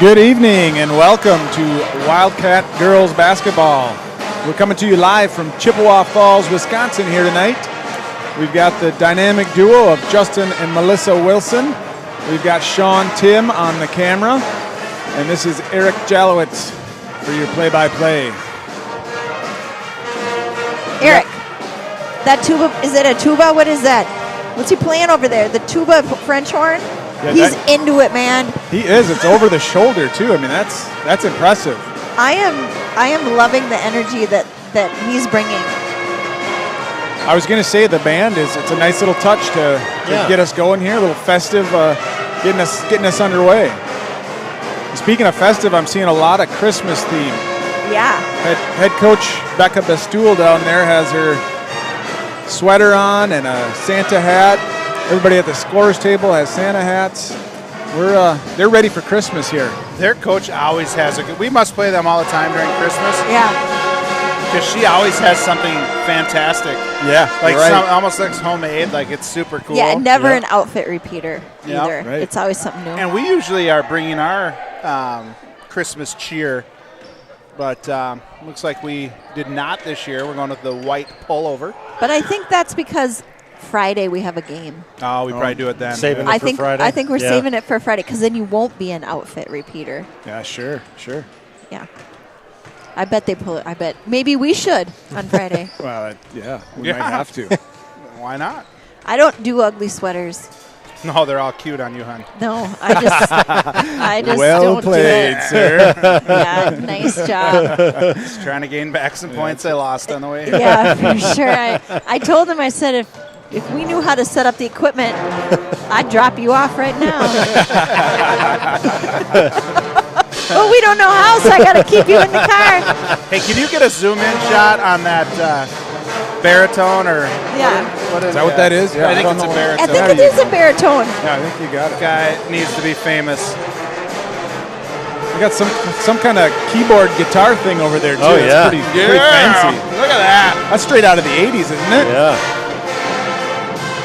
Good evening and welcome to Wildcat Girls Basketball. We're coming to you live from Chippewa Falls, Wisconsin here tonight. We've got the dynamic duo of Justin and Melissa Wilson. We've got Sean Tim on the camera. And this is Eric Jalowitz for your play-by-play. Eric, that tuba, is it a tuba? What is that? What's he playing over there? The tuba French horn? Yeah, he's into it, man. He is. It's over the shoulder, too. I mean, that's impressive. I am loving the energy that he's bringing. I was going to say the band it's a nice little touch to get us going here, a little festive, getting us underway. Speaking of festive, I'm seeing a lot of Christmas theme. Yeah. Head coach Becca Bestool down there has her sweater on and a Santa hat. Everybody at the scorers table has Santa hats. They're ready for Christmas here. Their coach always has we must play them all the time during Christmas. Yeah. Because she always has something fantastic. Yeah, like almost looks homemade. Like it's super cool. Yeah, and never an outfit repeater either. Right. It's always something new. And we usually are bringing our Christmas cheer, but looks like we did not this year. We're going with the white pullover. But I think that's because Friday we have a game. Oh, we probably do it then. Saving it for Friday? I think we're saving it for Friday because then you won't be an outfit repeater. Yeah, sure. Yeah. I bet they pull it. I bet maybe we should on Friday. Well, we might have to. Why not? I don't do ugly sweaters. No, they're all cute on you, hon. No, I just well don't played, do it. sir. Yeah, nice job. Just trying to gain back some points I lost on the way. Yeah, for sure. I told him, I said, if we knew how to set up the equipment, I'd drop you off right now. Well, we don't know how, so I got to keep you in the car. Hey, can you get a zoom-in shot on that baritone or? Yeah. What Is that what that is? Yeah, I think it's a baritone. I think it is a baritone. Yeah, I think you got it. Guy needs to be famous. We got some kind of keyboard guitar thing over there, too. Oh, yeah. It's pretty fancy. Look at that. That's straight out of the 80s, isn't it? Yeah.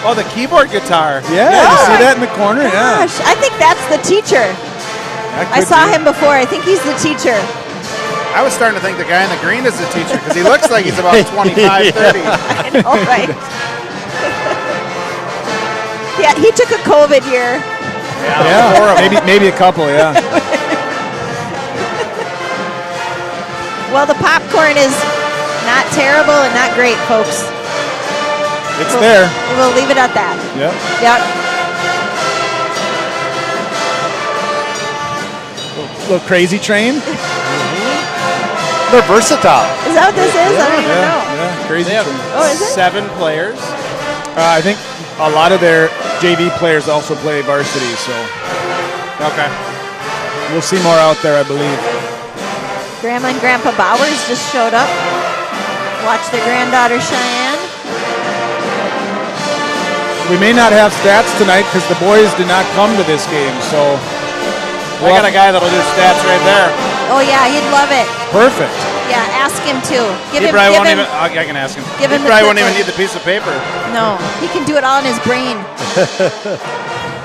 Oh, the keyboard guitar. Yeah, you see that in the corner? Yeah. Gosh, I think that's the teacher. I saw him before. I think he's the teacher. I was starting to think the guy in the green is the teacher because he looks like he's about 25, 30. I know, right? Yeah, he took a COVID year. Yeah, maybe a couple, yeah. Well, the popcorn is not terrible and not great, folks. It's there. We'll leave it at that. Yep. Yep. Little crazy train. They're versatile. Is that what this is? I don't even know. Yeah, crazy train. Oh, is it? 7 players. I think a lot of their JV players also play varsity, so. Okay. We'll see more out there, I believe. Grandma and Grandpa Bowers just showed up. Watch their granddaughter Cheyenne. We may not have stats tonight because the boys did not come to this game, so. I got a guy that'll do stats right there. Oh, yeah, he'd love it. Perfect. Yeah, ask him too. I can ask him. Give him He probably won't even need the piece of paper. No, he can do it all in his brain.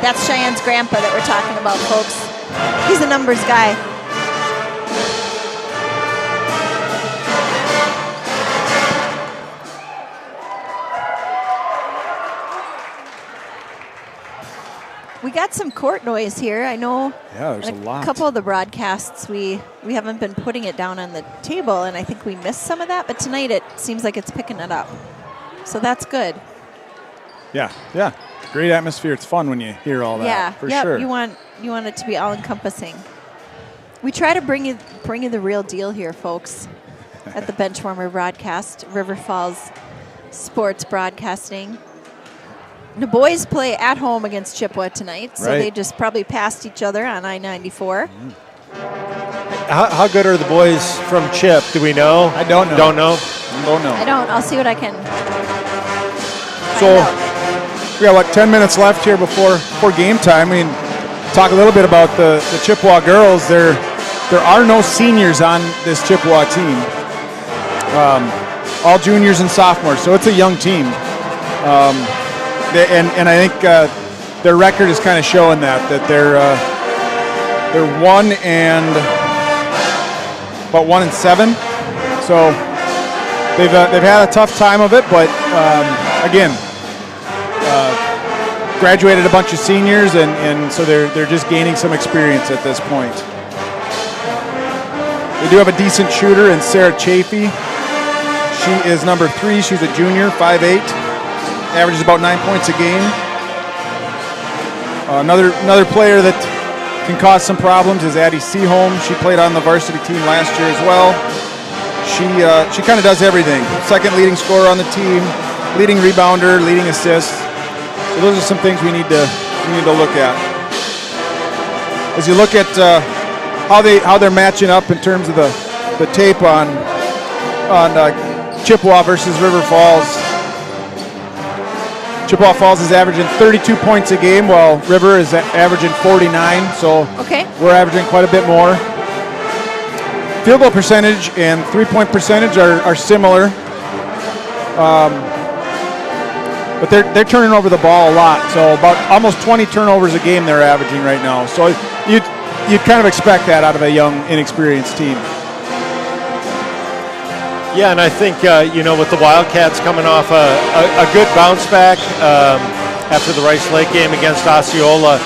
That's Cheyenne's grandpa that we're talking about, folks. He's a numbers guy. We got some court noise here. I know. Yeah, there's a lot. A couple of the broadcasts, we haven't been putting it down on the table, and I think we missed some of that. But tonight it seems like it's picking it up, so that's good. Yeah. Great atmosphere. It's fun when you hear all that. Yeah, for sure. You want it to be all encompassing. We try to bring you the real deal here, folks, at the Benchwarmer broadcast, River Falls Sports Broadcasting. The boys play at home against Chippewa tonight, so they just probably passed each other on I-94. How good are the boys from Chip? Do we know? I don't know. Don't know? Don't know. I don't. I'll see what I can So we got, 10 minutes left here before game time. We can talk a little bit about the Chippewa girls. There are no seniors on this Chippewa team. All juniors and sophomores, so it's a young team. And I think their record is kind of showing that they're They're 1-7. So they've had a tough time of it, but again, graduated a bunch of seniors, and so they're just gaining some experience at this point. They do have a decent shooter in Sarah Chafee. She is number 3. She's a junior, 5'8", averages about 9 points a game. Another player that can cause some problems is Addie Seaholm. She played on the varsity team last year as well. She kind of does everything. Second leading scorer on the team, leading rebounder, leading assists. So those are some things we need to look at. As you look at how they're matching up in terms of the tape on Chippewa versus River Falls. Chippewa Falls is averaging 32 points a game, while River is averaging 49. So we're averaging quite a bit more. Field goal percentage and 3-point percentage are similar, but they're turning over the ball a lot. So about almost 20 turnovers a game they're averaging right now. So you'd kind of expect that out of a young, inexperienced team. Yeah, and I think, with the Wildcats coming off a good bounce back after the Rice Lake game against Osceola,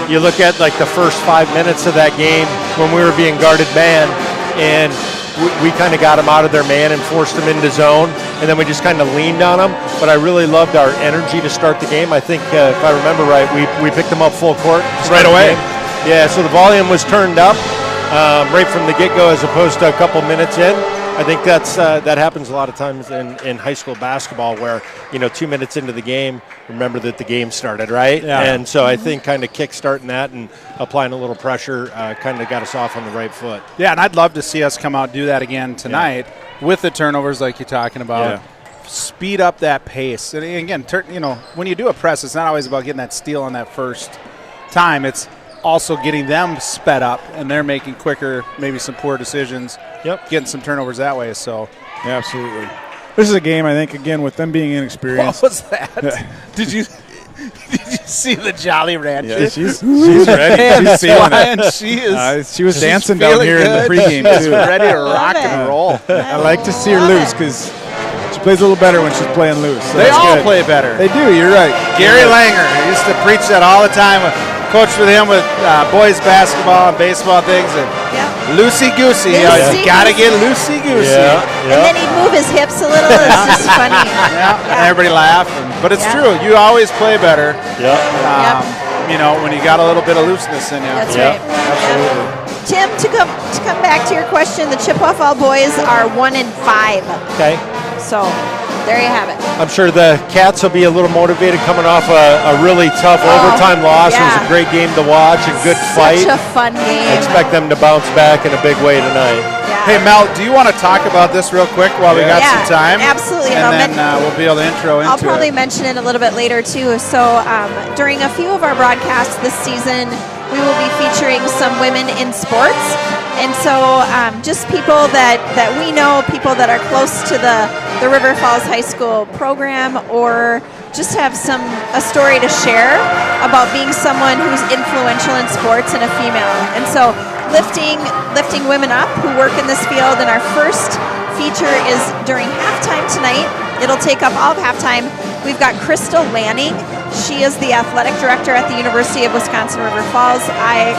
you look at like the first 5 minutes of that game when we were being guarded man, and we kind of got them out of their man and forced them into zone, and then we just kind of leaned on them. But I really loved our energy to start the game. I think, if I remember right, we picked them up full court. Right away. Yeah, so the volume was turned up right from the get-go as opposed to a couple minutes in. I think that happens a lot of times in high school basketball where, 2 minutes into the game, remember that the game started, right? Yeah. And so I think kind of kick-starting that and applying a little pressure kind of got us off on the right foot. Yeah, and I'd love to see us come out and do that again tonight with the turnovers like you're talking about. Yeah. Speed up that pace. And again, when you do a press, it's not always about getting that steal on that first time. It's also getting them sped up, and they're making quicker, maybe some poor decisions. Yep. Getting some turnovers that way. So, Yeah, absolutely. This is a game, I think, again, with them being inexperienced. what was that? Did you see the Jolly Rancher? Yeah, she's ready. She's feeling it. She was dancing down here in the pregame, She's too. ready to rock and roll. I like to see her loose because she plays a little better when she's playing loose. So They that's all good. play better. They do, you're right. Gary Langer used to preach that all the time. Coached with him with boys basketball and baseball things. And loosey-goosey. You got to get loosey-goosey. Yeah. And then he'd move his hips a little. It's just funny. And everybody laughed. But it's true. You always play better, Yeah. when you got a little bit of looseness in you. That's right. Absolutely. Tim, to come back to your question, the Chippewa Fall boys are 1-5. Okay. So there you have it. I'm sure the Cats will be a little motivated coming off a really tough overtime loss. It was a great game to watch, a good fight. Such a fun game. I expect them to bounce back in a big way tonight. Yeah. Hey, Mel, do you want to talk about this real quick while we got some time? Absolutely. And then we'll be able to intro into it. I'll probably mention it a little bit later, too. So during a few of our broadcasts this season, we will be featuring some women in sports. And so just people that we know, people that are close to the River Falls High School program, or just have a story to share about being someone who's influential in sports and a female. And so lifting women up who work in this field. And our first feature is during halftime tonight. It'll take up all of halftime. We've got Crystal Lanning. She is the athletic director at the University of Wisconsin River Falls.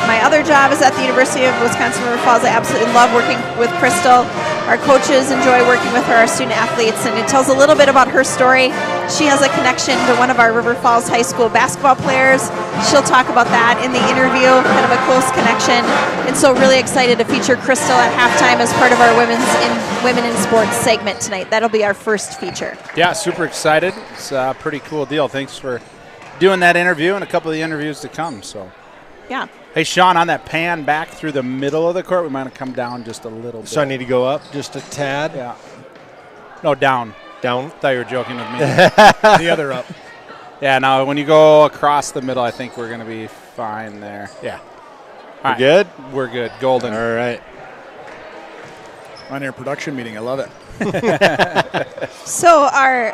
My other job is at the University of Wisconsin River Falls. I absolutely love working with Crystal. Our coaches enjoy working with her, our student athletes, and it tells a little bit about her story. She has a connection to one of our River Falls High School basketball players. She'll talk about that in the interview, kind of a close connection. And so really excited to feature Crystal at halftime as part of our Women in Sports segment tonight. That'll be our first feature. Yeah, super excited. It's a pretty cool deal. Thanks for doing that interview and a couple of the interviews to come. So, yeah. Hey, Sean, on that pan back through the middle of the court, we might have come down just a little bit. So I need to go up just a tad? Yeah. No, down. Down? I thought you were joking with me. The other up. Yeah, now when you go across the middle, I think we're going to be fine there. Yeah. We're good? We're good. Golden. All right. On your production meeting, I love it. So our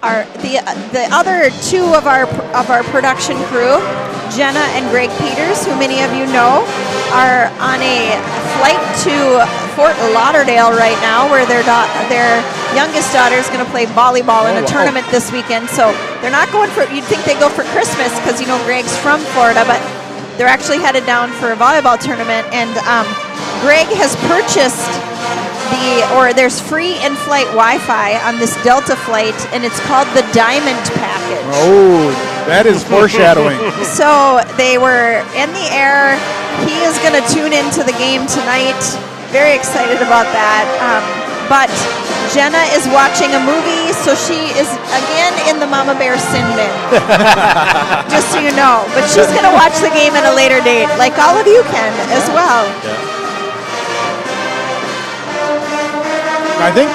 the other two of our production crew, Jenna and Greg Peters, who many of you know, are on a flight to Fort Lauderdale right now, where their youngest daughter is going to play volleyball in a tournament this weekend. So they're not going for, you'd think they go for Christmas because, you know, Greg's from Florida, but they're actually headed down for a volleyball tournament. And Greg has purchased there's free in-flight Wi-Fi on this Delta flight, and it's called the Diamond Package. Oh, that is foreshadowing. So they were in the air. He is going to tune into the game tonight. Very excited about that. But Jenna is watching a movie, so she is again in the Mama Bear sin bin. Just so you know. But she's going to watch the game at a later date, like all of you can as well. Yeah. I think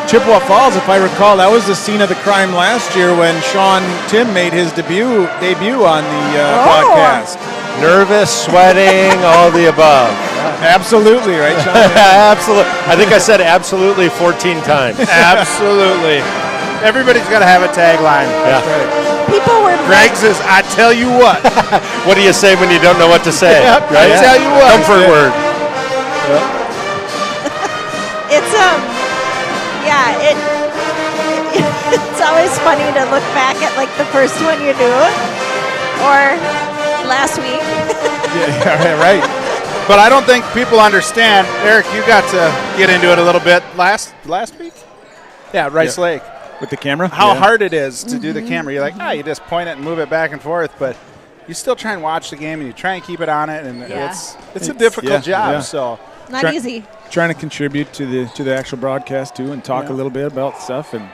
Chippewa Falls, if I recall, that was the scene of the crime last year when Sean Tim made his debut on the broadcast. Nervous, sweating, all the above. Absolutely, right, Sean? Absolutely. I think I said absolutely 14 times. Absolutely. Everybody's got to have a tagline. Yeah. People were Greg's is, I tell you what. What do you say when you don't know what to say? Yep, right? I tell you what. Comfort word. Yep. It's it's always funny to look back at like the first one you do, or last week. yeah, right. But I don't think people understand. Eric, you got to get into it a little bit last week. Yeah, Rice Lake. With the camera? How hard it is to do the camera. You're like, you just point it and move it back and forth, but you still try and watch the game and you try and keep it on it, and it's a difficult job. Yeah. So not easy. Trying to contribute to the actual broadcast too, and talk a little bit about stuff, and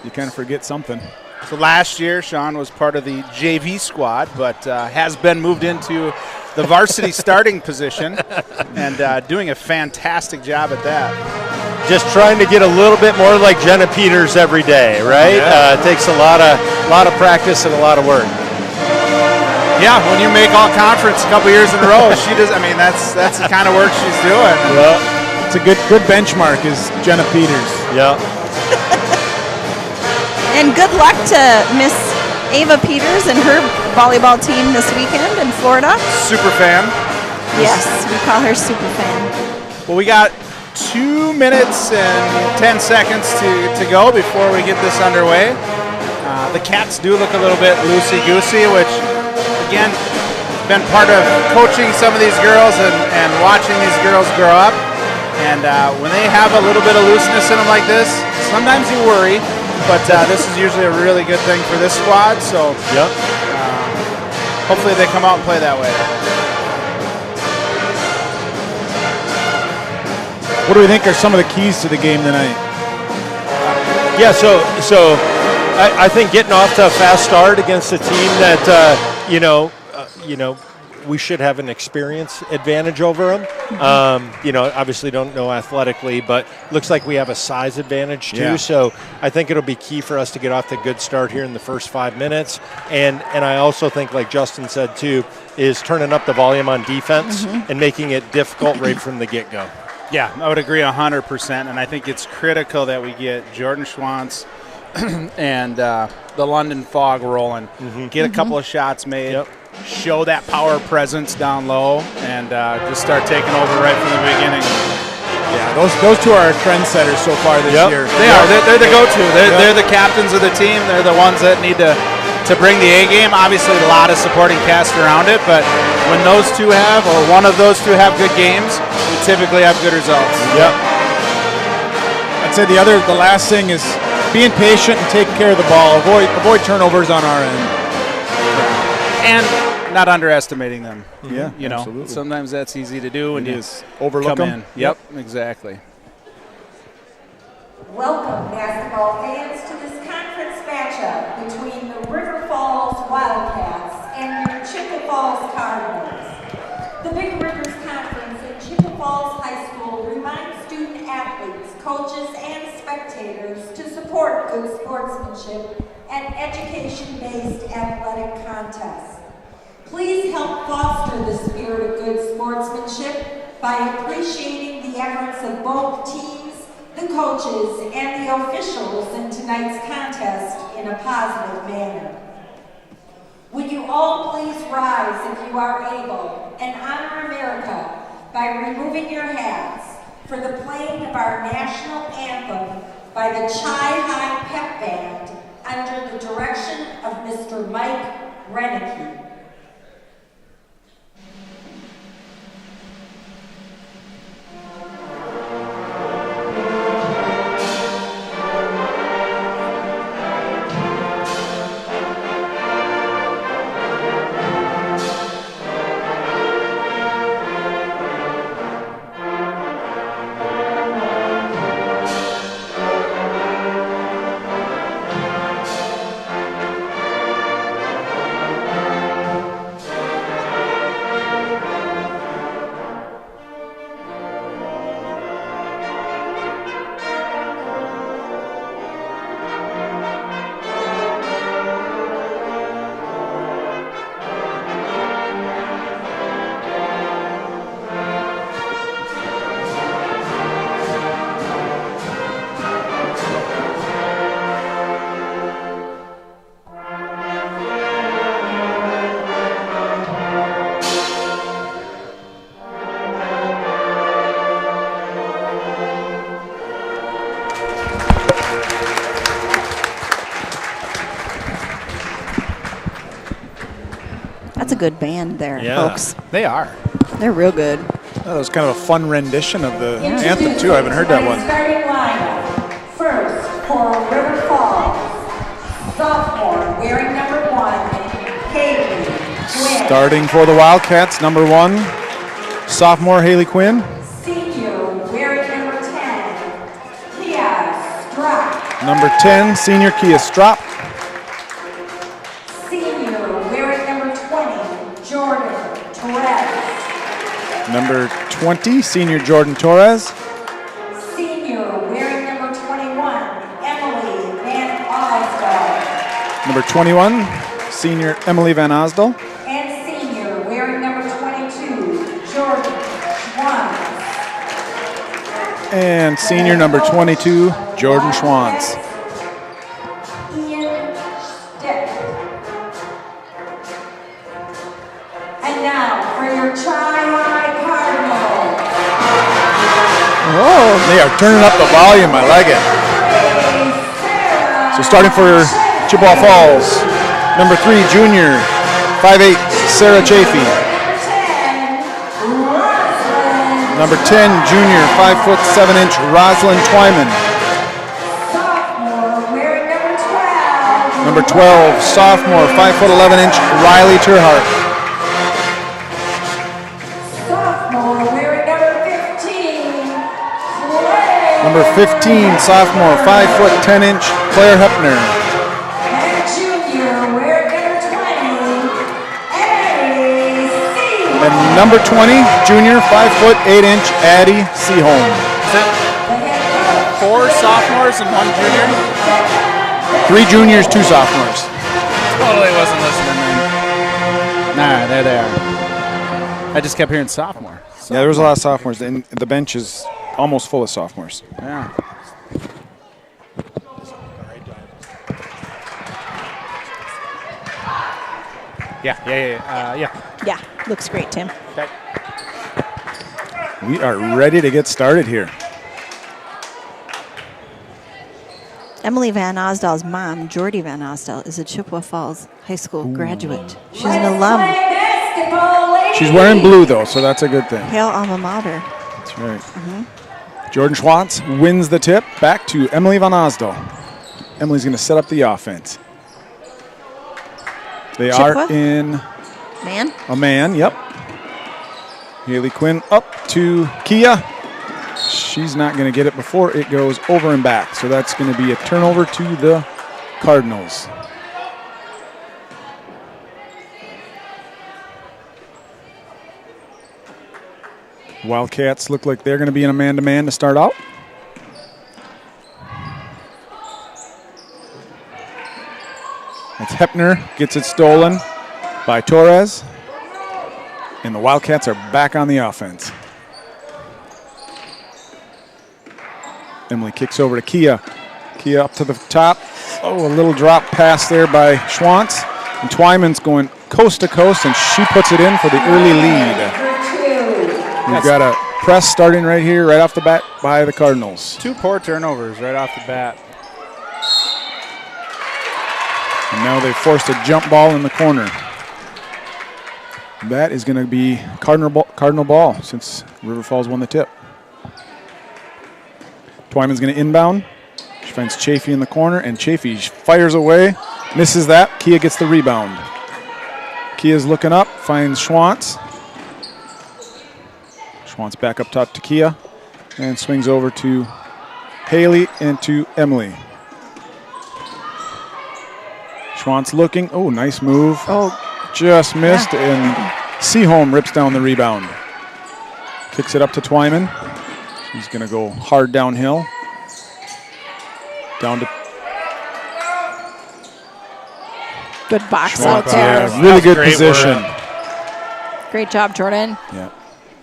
you kind of forget something. So last year, Sean was part of the JV squad, but has been moved into the varsity starting position, and doing a fantastic job at that. Just trying to get a little bit more like Jenna Peters every day, right? It takes a lot of practice and a lot of work. Yeah, when you make all conference a couple years in a row, she does. I mean, that's the kind of work she's doing. Yeah. It's a good benchmark is Jenna Peters. Yeah. And good luck to Miss Ava Peters and her volleyball team this weekend in Florida. Super fan. Yes, we call her super fan. Well, we got 2 minutes and 10 seconds to go before we get this underway. The Cats do look a little bit loosey-goosey, which, again, been part of coaching some of these girls and watching these girls grow up. And when they have a little bit of looseness in them like this, sometimes you worry, but this is usually a really good thing for this squad. So hopefully they come out and play that way. What do we think are some of the keys to the game tonight? Yeah, so I think getting off to a fast start against a team that we should have an experience advantage over them. Obviously don't know athletically, but looks like we have a size advantage too. Yeah. So I think it'll be key for us to get off to a good start here in the first 5 minutes. And I also think, like Justin said too, is turning up the volume on defense and making it difficult right from the get-go. Yeah, I would agree 100%, and I think it's critical that we get Jordan Schwantz and the London Fog rolling. Get a couple of shots made, show that power presence down low, and just start taking over right from the beginning. Yeah, those two are trendsetters so far this year. They are. They're the go-to. They're the captains of the team. They're the ones that need to bring the A game. Obviously, a lot of supporting cast around it, but when those two have, or one of those two have good games, we typically have good results. Yep. I'd say the last thing is being patient and taking care of the ball. Avoid turnovers on our end. And not underestimating them. Yeah, you know, absolutely. sometimes that's easy to do when you overlook come them. in. Yep, exactly. Welcome, basketball fans, to this conference matchup between the River Falls Wildcats and your Chippewa Falls Cardinals. The Big Rivers Conference at Chippewa Falls High School reminds student athletes, coaches, and spectators to support good sportsmanship and education-based athletic contests. Please help foster the spirit of good sportsmanship by appreciating the efforts of both teams, the coaches and the officials in tonight's contest in a positive manner. Would you all please rise if you are able and honor America by removing your hats for the playing of our national anthem by the Chi-Hi Pep Band under the direction of Mr. Mike Renicky. That's a good band there, Yeah, folks. they are. They're real good. That was kind of a fun rendition of the anthem, too. I haven't heard that one. Starting lineup. First, for River Falls, sophomore wearing number 1, Haley Quinn. Starting for the Wildcats, number 1, sophomore Haley Quinn. Senior wearing number 10, Kia Struck. Number 10, senior Kia Strop. Senior wearing number 20, Jordan Torres. Number 20, senior Jordan Torres. Senior wearing number 21, Emily Van Osdale. Number 21, senior Emily Van Osdal. And senior wearing number 22, Jordan Schwantz. And senior number 22, Jordan Schwantz. Ian Stick. And now for your Chi-Hi Cardinal. Oh, they are turning up the volume. I like it. So starting for Chippewa Falls, number 3, junior, 5'8", Sarah Chafee. Number 10, junior, 5'7" Rosalind Twyman. Sophomore wearing number 12. Number 12, sophomore, 5'11" Riley Turhart. Sophomore wearing number 15. Claire. Number 15, sophomore, 5'10" Claire Hepner. And junior wearing number 20. Eddie Seaholm. And number 20, junior, 5'8" Addie Seaholm. Is it 4 sophomores and 1 junior? 3 juniors, 2 sophomores. Totally wasn't listening then. Nah, there they are. I just kept hearing sophomore. Yeah, there was a lot of sophomores, and the bench is almost full of sophomores. Yeah. Yeah. Yeah, looks great, Tim. Okay. We are ready to get started here. Emily Van Osdal's mom, Jordy Van Osdal, is a Chippewa Falls High School graduate. She's an alum. Basketball, ladies. She's wearing blue, though, so that's a good thing. Hail alma mater. That's right. Jordan Schwantz wins the tip. Back to Emily Van Osdal. Emily's going to set up the offense. They Chippewa? are in Man? a man, yep. Haley Quinn up to Kia. She's not going to get it before it goes over and back. So that's going to be a turnover to the Cardinals. Wildcats look like they're going to be in a man-to-man to start out. It's Hepner, gets it stolen by Torres. And the Wildcats are back on the offense. Emily kicks over to Kia. Kia up to the top. Oh, a little drop pass there by Schwantz. And Twyman's going coast to coast, and she puts it in for the early lead. We've got a press starting right here, right off the bat by the Cardinals. 2 poor turnovers right off the bat. And now they forced a jump ball in the corner. That is going to be Cardinal ball since River Falls won the tip. Twyman's going to inbound. She finds Chafee in the corner, and Chafee fires away. Misses that. Kia gets the rebound. Kia's looking up, finds Schwantz. Schwantz back up top to Kia, and swings over to Haley and to Emily. Schwantz looking. Oh, nice move. Oh, just missed, and Seaholm rips down the rebound. Kicks it up to Twyman. He's going to go hard downhill. Down to good box Schwantz. out there. Yeah, really good great position. work. Great job, Jordan. Yeah,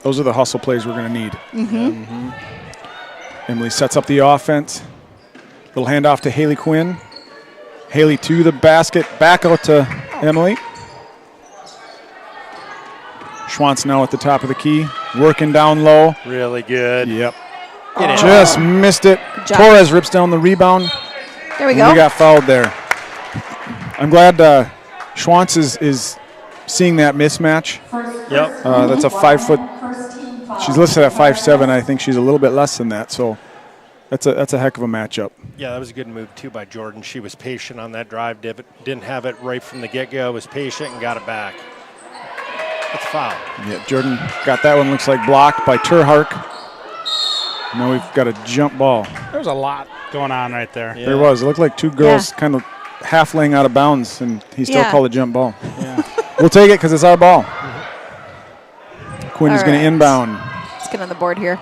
those are the hustle plays we're going to need. Emily sets up the offense. Little handoff to Haley Quinn. Haley to the basket, back out to Emily. Schwantz now at the top of the key, working down low. Really good. Yep. Get in. Just missed it. job. Torres rips down the rebound. There we And go. we got fouled there. I'm glad Schwantz is seeing that mismatch. Yep. That's a 5 foot. She's listed at 5'7". I think she's a little bit less than that. So that's a heck of a matchup. Yeah, that was a good move, too, by Jordan. She was patient on that drive. Didn't have it right from the get-go. Was patient and got it back. That's a foul. Yeah, Jordan got that one. Looks like blocked by Terhark. Now we've got a jump ball. There was a lot going on right there. Yeah. There was. It looked like two girls kind of half laying out of bounds, and he still Yeah. called a jump ball. Yeah. We'll take it because it's our ball. Quinn is All going to right. inbound. Let's get on the board here.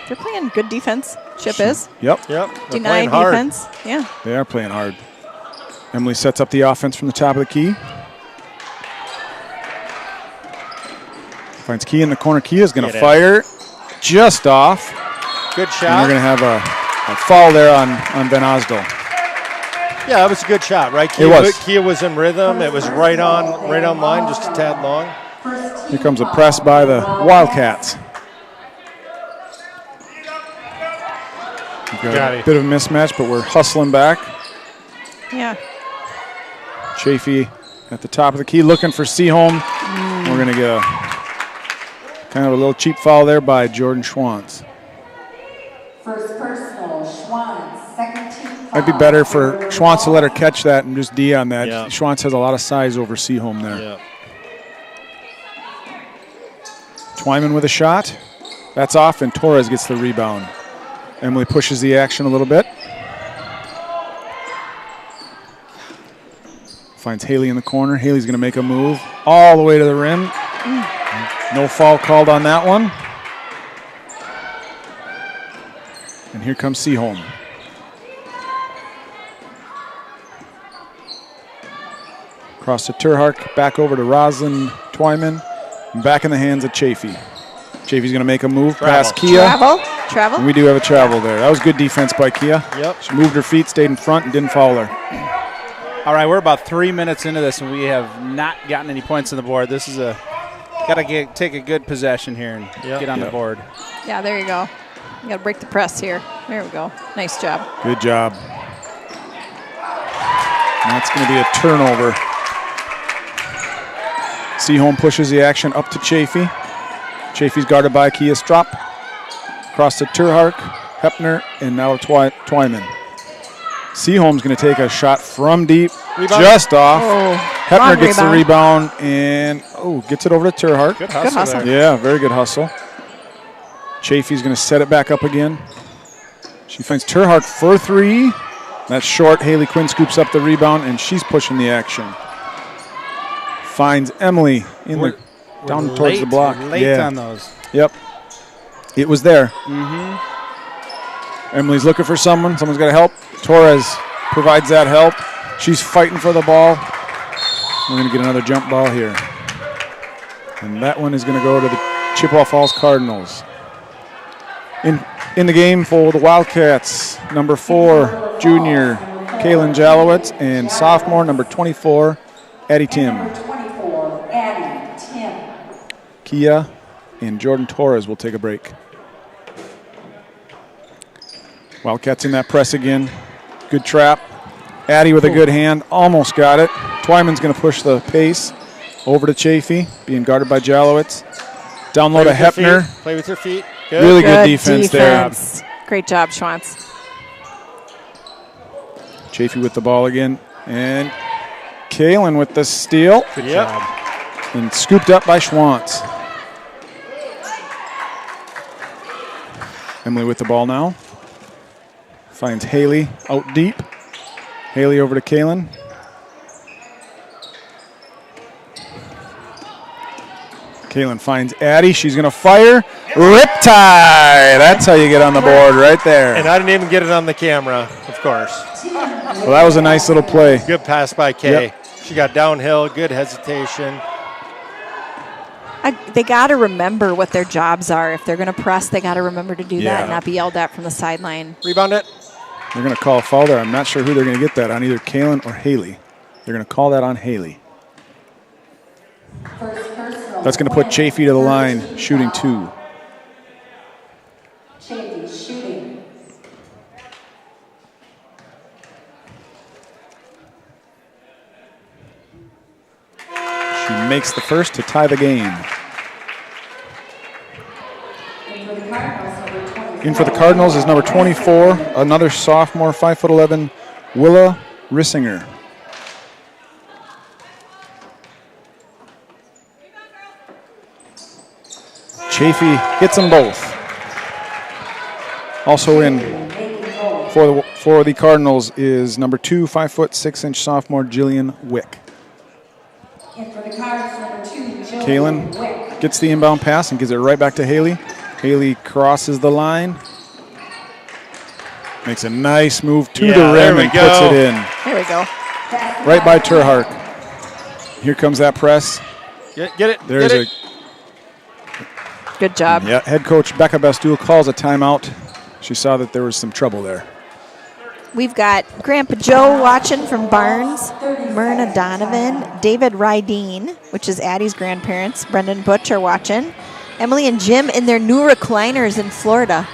They're playing good defense. Chip is. Yep, Yep. They're Deny playing hard. defense. Yeah. they are playing hard. Emily sets up the offense from the top of the key. Finds Key in the corner. Key is going to Get it. fire just off. Good And shot. we're going to have a foul there on Van Osdell. Yeah, that was a good shot, right? It was. Kia was in rhythm. It was right on line, just a tad long. Here comes a press by the Wildcats. We've got Got a it. bit of a mismatch, but we're hustling back. Yeah. Chafee at the top of the key looking for Seaholm. We're going to get a kind of a little cheap foul there by Jordan Schwantz. First personal, Schwantz, second team Might be foul. better for Schwantz to let her catch that and just D on that. Yeah. Schwantz has a lot of size over Seaholm there. Yeah. Twyman with a shot. That's off, and Torres gets the rebound. Emily pushes the action a little bit. Finds Haley in the corner. Haley's going to make a move all the way to the rim. No foul called on that one. And here comes Seaholm. Across to Terhark, back over to Roslyn Twyman, and back in the hands of Chafee. Chafee's going to make a move past Kia. Travel. And we do have a travel there. That was good defense by Kia. Yep. She moved her feet, stayed in front, and didn't foul her. All right, we're about 3 minutes into this, and we have not gotten any points on the board. This is take a good possession here and get on the board. Yeah, there you go. You got to break the press here. There we go. Nice job. Good job. And that's going to be a turnover. Seaholm pushes the action up to Chafee. Chafee's guarded by Kia Strop. Across to Terhark, Hepner, and now Twyman. Seaholm's going to take a shot from deep, Rebound. just off. Oh, Hepner long gets the rebound and gets it over to Terhark. Good Good hustle. there. Yeah, very good hustle. Chafee's going to set it back up again. She finds Terhark for three. That's short. Haley Quinn scoops up the rebound, and she's pushing the action. Finds Emily in We're down towards the block. We're late on those. Yep. It was there. Emily's looking for someone. Someone's got to help. Torres provides that help. She's fighting for the ball. We're going to get another jump ball here. And that one is going to go to the Chippewa Falls Cardinals. In the game for the Wildcats, number 4, junior Kaylin Jalowitz, and sophomore, number 24, Addie Tim. Number 24, Addie Tim. Kia and Jordan Torres will take a break. Wildcats in that press again. Good trap. Addie with a good hand, almost got it. Twyman's going to push the pace over to Chafee, being guarded by Jalowitz. Down low to Hepner. Play with your feet. Good. Really good defense there. Great job, Schwantz. Chafee with the ball again. And Kaylin with the steal. Good job. And scooped up by Schwantz. Emily with the ball now. Finds Haley out deep. Haley over to Kaylin. Kaylin finds Addie. She's going to fire. Riptide. That's how you get on the board right there. And I didn't even get it on the camera, of course. Well, that was a nice little play. Good pass by Kay. Yep. She got downhill, good hesitation. They got to remember what their jobs are. If they're going to press, they got to remember to do that and not be yelled at from the sideline. Rebound it. They're going to call a foul there. I'm not sure who they're going to get that on, either Kaylin or Haley. They're going to call that on Haley. That's going to put Chafee to the line, shooting 2. Chafee shooting. She makes the first to tie the game. In for the Cardinals is number 24, another sophomore, 5'11", Willa Rissinger. Chafee hits them both. Also in for the Cardinals is number 2, 5'6" sophomore Jillian Wick. And for the Cards, number 2, Kaylin Wick. gets the inbound pass and gives it right back to Haley. Haley crosses the line. Makes a nice move to the rim and puts it in. There we go. Right by Terhark. Here comes that press. Get it. There's get it. Good job. Yeah, head coach Becca Bastul calls a timeout. She saw that there was some trouble there. We've got Grandpa Joe watching from Barnes, Myrna Donovan, David Rydeen, which is Addie's grandparents, Brendan Butch are watching, Emily and Jim in their new recliners in Florida.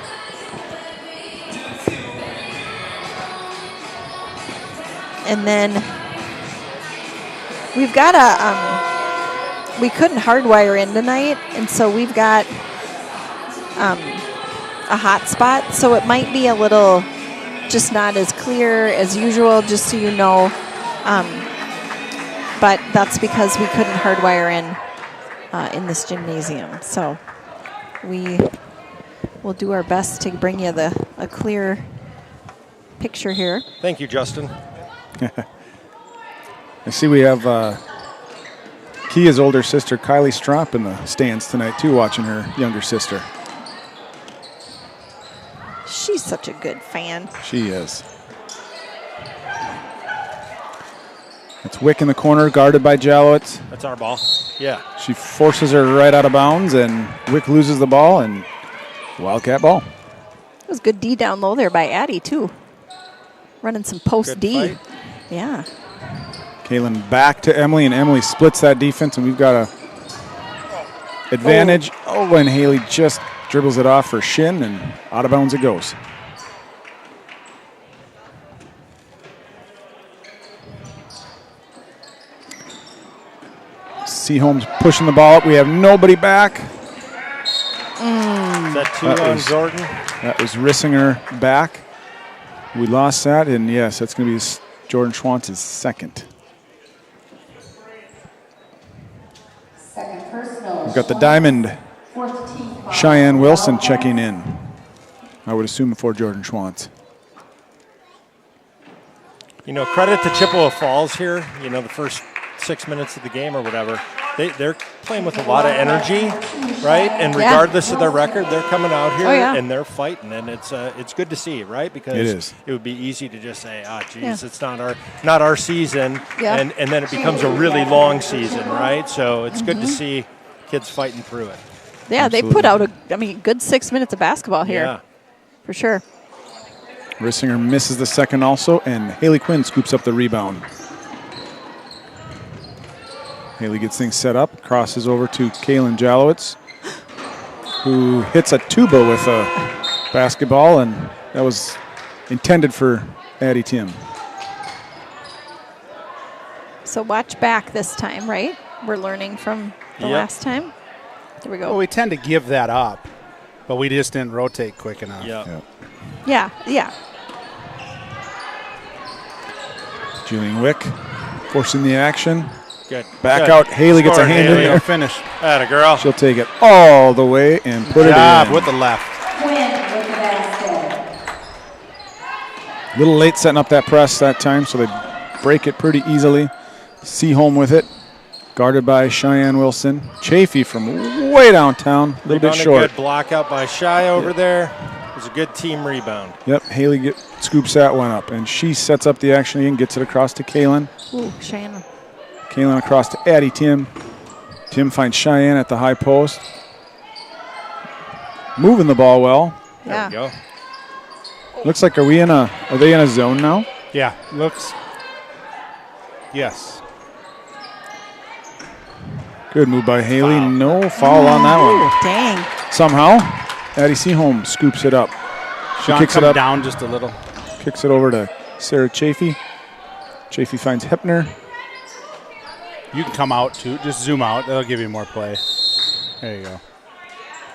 And then we've got we couldn't hardwire in tonight, and so we've got a hotspot, so it might be a little just not as clear as usual, just so you know. But that's because we couldn't hardwire in this gymnasium. So we will do our best to bring you a clear picture here. Thank you, Justin. I see we have Kia's older sister, Kylie Strop, in the stands tonight, too, watching her younger sister. She's such a good fan. She is. It's Wick in the corner, guarded by Jalowitz. That's our ball. Yeah. She forces her right out of bounds, and Wick loses the ball, and Wildcat ball. It was good D down low there by Addie, too. Running some post Good D. fight. Yeah. Kaylin back to Emily, and Emily splits that defense, and we've got a advantage. Oh, and Haley just dribbles it off for shin, and out of bounds it goes. Seaholm's pushing the ball up. We have nobody back. Is that 2 on Jordan? That was Rissinger back. We lost that, and yes, that's going to be Jordan Schwantz's second. Second personal. We've got the Diamond, Cheyenne Wilson checking in. I would assume before Jordan Schwantz. You know, credit to Chippewa Falls here. You know, the first 6 minutes of the game or whatever, they're playing with a lot of energy, right? And regardless of their record, they're coming out here and they're fighting, and it's good to see, right? Because it would be easy to just say, geez, it's not our season, and then it becomes a really long season, right? So it's good to see kids fighting through it. Yeah, Absolutely. they put out good 6 minutes of basketball here. Yeah. For sure. Rissinger misses the second also, and Haley Quinn scoops up the rebound. Haley gets things set up, crosses over to Kaylin Jalowitz, who hits a tuba with a basketball, and that was intended for Addie Tim. So watch back this time, right? We're learning from the Yep. last time. There we go. Well, we tend to give that up, but we just didn't rotate quick enough. Yeah. Yeah. Julian Wick forcing the action. Good. Back Good. out. Haley gets a Scoring, hand Haley. in there. Finish. Atta girl. She'll take it all the way and put Job it in. with the left. Quinn with the basket. A little late setting up that press that time, so they break it pretty easily. Seaholm with it, guarded by Cheyenne Wilson. Chafee from way downtown, a little bit Rebound, short. a good block out by Shy over there. It was a good team rebound. Yep, Haley scoops that one up, and she sets up the action again, gets it across to Kaylin. Ooh, Cheyenne. Kaylin across to Addie Tim. Tim finds Cheyenne at the high post. Moving the ball well. Yeah. There we go. Looks like are they in a zone now? Yeah, looks. Yes. Good move by Haley. No foul on that one. Ooh, dang. Somehow, Addie Seaholm scoops it up. Sean, kicks it come up. down just a little. Kicks it over to Sarah Chafee. Chafee finds Hepner. You can come out too. Just zoom out. That'll give you more play. There you go.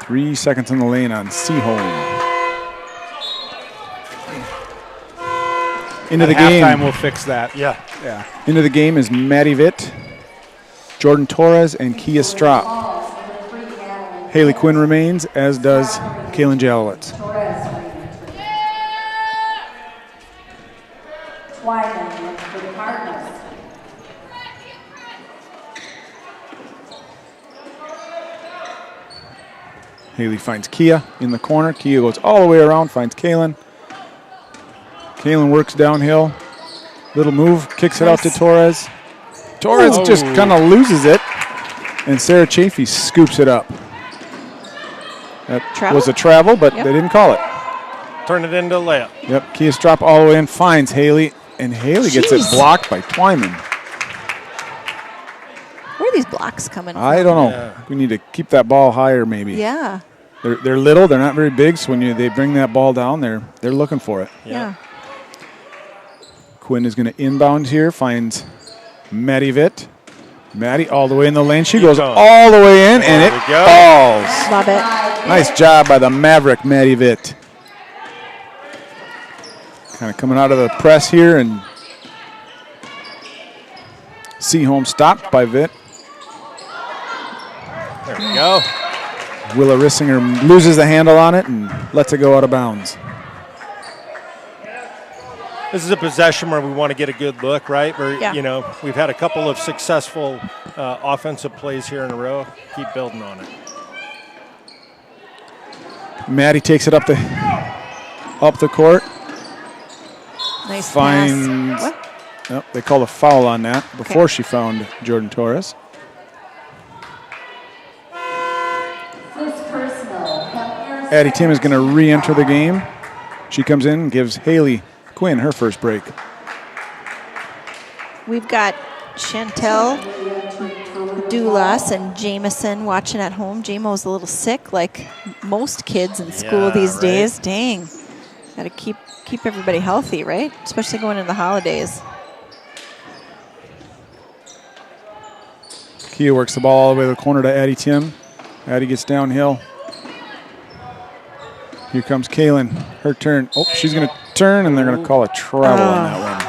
3 seconds in the lane on Seaholm. Into the At halftime, game. we'll fix that. Yeah. Yeah. Into the game is Maddie Vitt, Jordan Torres, and Kia Strop. Haley Quinn remains, as does Kaylin Jalowitz. Wyman for the Cardinals. Haley finds Kia in the corner. Kia goes all the way around, finds Kaylin. Kaylin works downhill. Little move, kicks it out to Torres. Torres just kind of loses it, and Sarah Chafee scoops it up. That Travel? was a travel, but Yep. they didn't call it. Turn it into a layup. Yep, Kia Strop all the way in, finds Haley, and Haley gets it Jeez. blocked by Twyman. Where are these blocks coming from? I don't know. Yeah. We need to keep that ball higher, maybe. Yeah. They're little. They're not very big. So when they bring that ball down, they're looking for it. Yeah. Quinn is going to inbound here. Finds Maddie Vitt. Maddie all the way in the lane. She goes going. all the way in, and There it we go. falls. Love it. Nice job by the Maverick, Maddie Vitt. Kind of coming out of the press here, and Seaholm stopped by Vitt. There we go. Willa Rissinger loses the handle on it and lets it go out of bounds. This is a possession where we want to get a good look, right? Where, Yeah. we've had a couple of successful offensive plays here in a row. Keep building on it. Maddie takes it up the court. Nice Finds. pass. What? Nope, they called a foul on that before she found Jordan Torres. First personal. Addie Tim is going to re-enter the game. She comes in and gives Haley Quinn her first break. We've got Chantel, Dulas, and Jameson watching at home. Jamo's a little sick, like most kids in school Yeah, these right. days. Dang. Got to keep everybody healthy, right? Especially going into the holidays. Kia works the ball all the way to the corner to Addie Tim. Addie gets downhill. Here comes Kaylin. Her turn. Oh, she's going to turn, and they're going to call a travel on that one.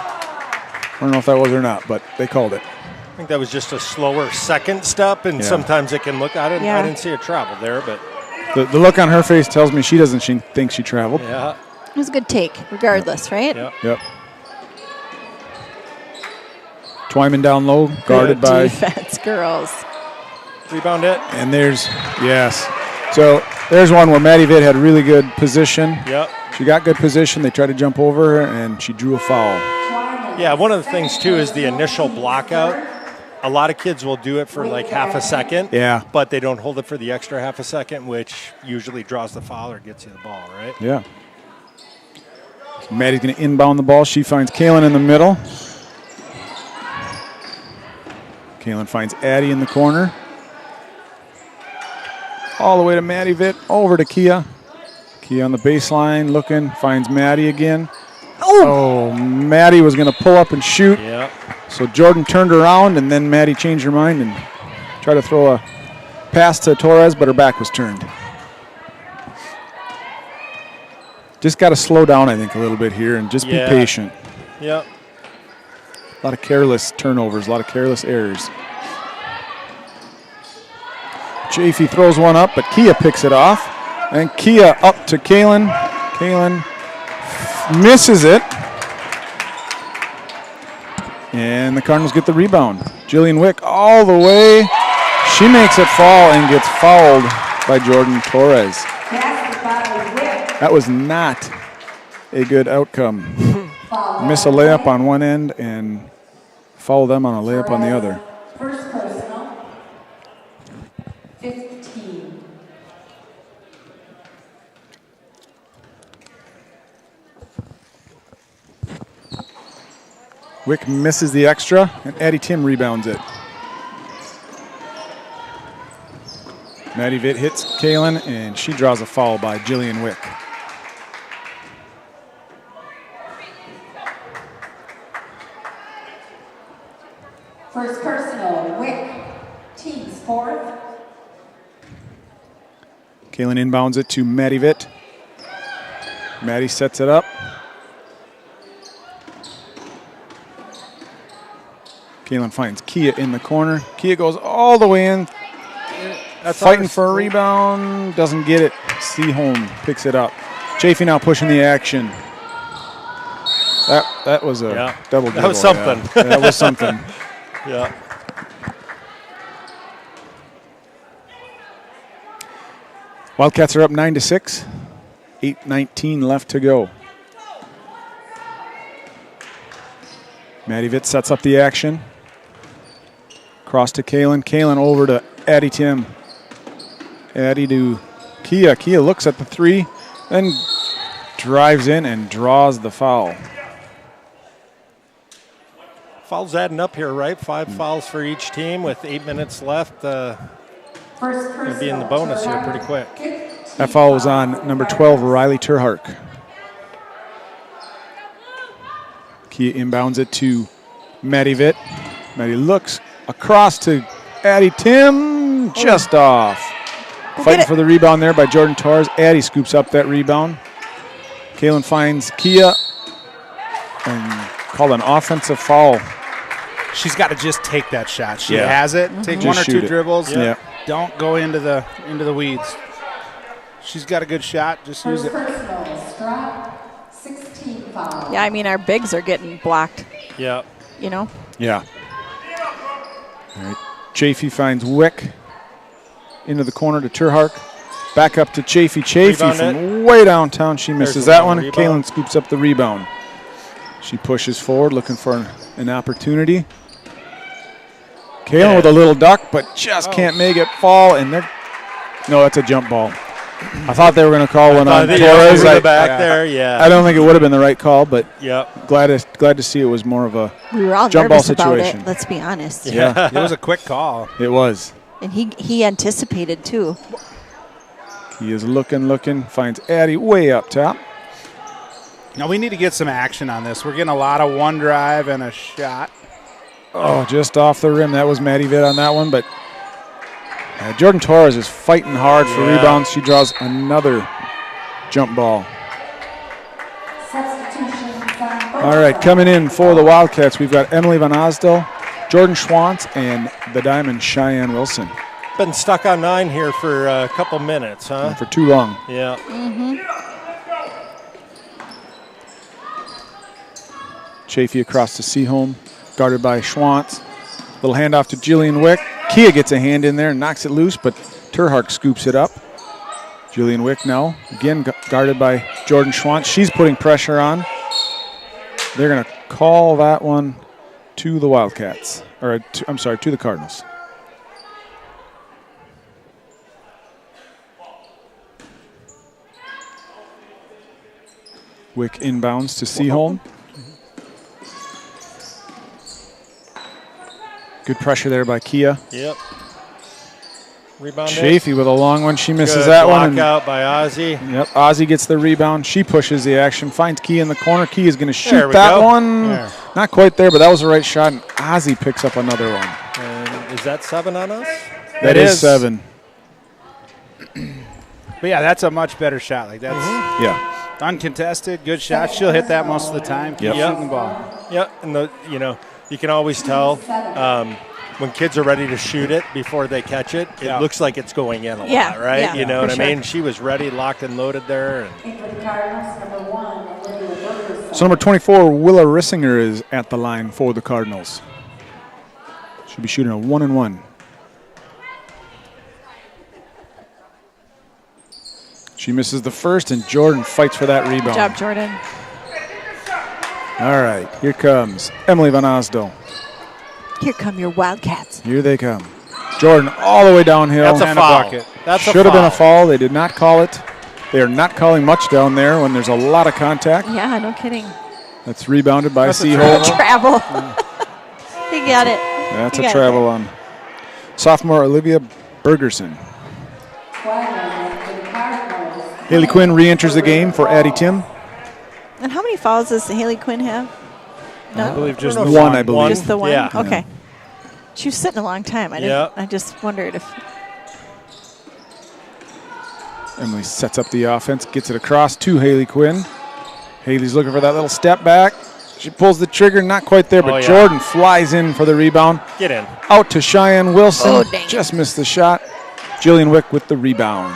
I don't know if that was or not, but they called it. I think that was just a slower second step, and Yeah. sometimes it can look. I Yeah. didn't see a travel there, but The look on her face tells me she doesn't think she traveled. yeah. It was a good take, regardless, right? Yeah. Yep. Twyman down low, guarded by, Defense, girls. Rebound it. and yes. So there's one where Maddie Vitt had really good position. Yep. She got good position. They tried to jump over her, and she drew a foul. Yeah, one of the things, too, is the initial block out. a lot of kids will do it for like half a second. Yeah. But they don't hold it for the extra half a second, which usually draws the foul or gets you the ball, right? Yeah. So Maddie's going to inbound the ball. She finds Kaylin in the middle. Kaylin finds Addie in the corner. All the way to Maddie Vitt, over to Kia. Kia on the baseline, looking, finds Maddie again. Oh, Maddie was going to pull up and shoot. Yeah. So Jordan turned around, and then Maddie changed her mind and tried to throw a pass to Torres, but her back was turned. Just got to slow down, I think, a little bit here and just be patient. Yep. A lot of careless turnovers, a lot of careless errors. Chafee throws one up, but Kia picks it off. And Kia up to Kaylin. Kaylin misses it. And the Cardinals get the rebound. Jillian Wick all the way. She makes it fall and gets fouled by Jordan Torres. That was not a good outcome. Miss a layup on one end and foul them on a layup on the other. First personal, 15. Wick misses the extra, and Addie Tim rebounds it. Maddie Vitt hits Kaylin, and she draws a foul by Jillian Wick. First personal, Wick, team's fourth. Kaylin inbounds it to Maddie Vitt. Maddie sets it up. Kaylin finds Kia in the corner. Kia goes all the way in. That's fighting for a rebound. Doesn't get it. Seaholm picks it up. Chafee now pushing the action. That was a double dribble. That was something. Yeah. That was something. Yeah. Wildcats are up 9-6. 8:19 left to go. Maddie Vitt sets up the action. Cross to Kaylin. Kaylin over to Addie Tim. Addie to Kia. Kia looks at the three, then drives in and draws the foul. Fouls adding up here, right? 5 fouls for each team with 8 minutes left. Gonna be in the bonus here pretty quick. That foul was on number 12, Riley Terhark. Kia inbounds it to Maddie Vitt. Maddie looks across to Addie Tim, just off. Fighting for the rebound there by Jordan Torres. Addie scoops up that rebound. Kaylin finds Kia and called an offensive foul. She's got to just take that shot. She has it. Take Just one or shoot two it. dribbles. Yeah. Don't go into the weeds. She's got a good shot. Just use First it. personal, Strap, 16 foul. Yeah, I mean, our bigs are getting blocked, Yeah. you know? Yeah. All right. Chafee finds Wick into the corner to Terhark. Back up to Chafee. Chafee Rebound from way downtown. She misses There's that one. rebound. Kaylin scoops up the rebound. She pushes forward looking for an opportunity. Kaylin with a little duck, but just can't make it fall. And no, that's a jump ball. I thought they were going to call one on Torres. The back there, yeah. I don't think it would have been the right call, but Yep. glad to see it was more of a We were all jump ball nervous about situation. it, let's be honest. Yeah, It was a quick call. it was. And he anticipated, too. He is looking, finds Addie way up top. Now we need to get some action on this. We're getting a lot of one drive and a shot. Oh, just off the rim. That was Maddie Vitt on that one, but Jordan Torres is fighting hard for rebounds. She draws another jump ball. Substitutions on both All right, coming in for the Wildcats, we've got Emily Van Osdel, Jordan Schwantz, and the Diamond Cheyenne Wilson. Been stuck on 9 here for a couple minutes, huh? For too long. Yeah. Chafee across to Seaholm, guarded by Schwantz. Little handoff to Jillian Wick. Kia gets a hand in there and knocks it loose, but Terhark scoops it up. Jillian Wick now, again guarded by Jordan Schwantz. She's putting pressure on. They're going to call that one to the Wildcats. to the Cardinals. Wick inbounds to Seaholm. Good pressure there by Kia. Yep. Rebound. Chafee with a long one. She misses Good that one. Blockout by Ozzy. Yep, Ozzy gets the rebound. She pushes the action, finds Key in the corner. Key is going to shoot There we that go. one. There. Not quite there, but that was the right shot, and Ozzy picks up another one. And is that 7 on us? That is 7. But yeah, that's a much better shot. Like that's Yeah. uncontested, good shot. She'll hit that most of the time. Keep shooting the ball. Yep, and you can always tell when kids are ready to shoot it before they catch it. It looks like it's going in a lot, right? Yeah, you know what I sure. mean? She was ready, locked and loaded there. And And for the Cardinals, number 1, Olivia Bergerson. So number 24, Willa Rissinger is at the line for the Cardinals. She'll be shooting a 1-and-1. She misses the first, and Jordan fights for that rebound. Good job, Jordan. All right, here comes Emily Van Osdol. Here come your Wildcats. Here they come. Jordan all the way downhill. that's a And a foul. bucket. That's a Should have been a foul. foul. They did not call it. They are not calling much down there when there's a lot of contact. Yeah, no kidding. That's rebounded by That's a Seaholm. Travel. You got it. That's You a got travel it. on sophomore Olivia Bergerson. For the Cardinals. Haley Quinn re-enters the game for Addie Tim. And how many fouls does Haley Quinn have? No, I believe just One, the I believe. just the one. Yeah. Okay. She was sitting a long time. I didn't. Yeah. I just wondered if. Emily sets up the offense, gets it across to Haley Quinn. Haley's looking for that little step back. She pulls the trigger, not quite there, but Oh, yeah. Jordan flies in for the rebound. Get in. Out to Cheyenne Wilson. Oh, dang it. Just missed the shot. Jillian Wick with the rebound.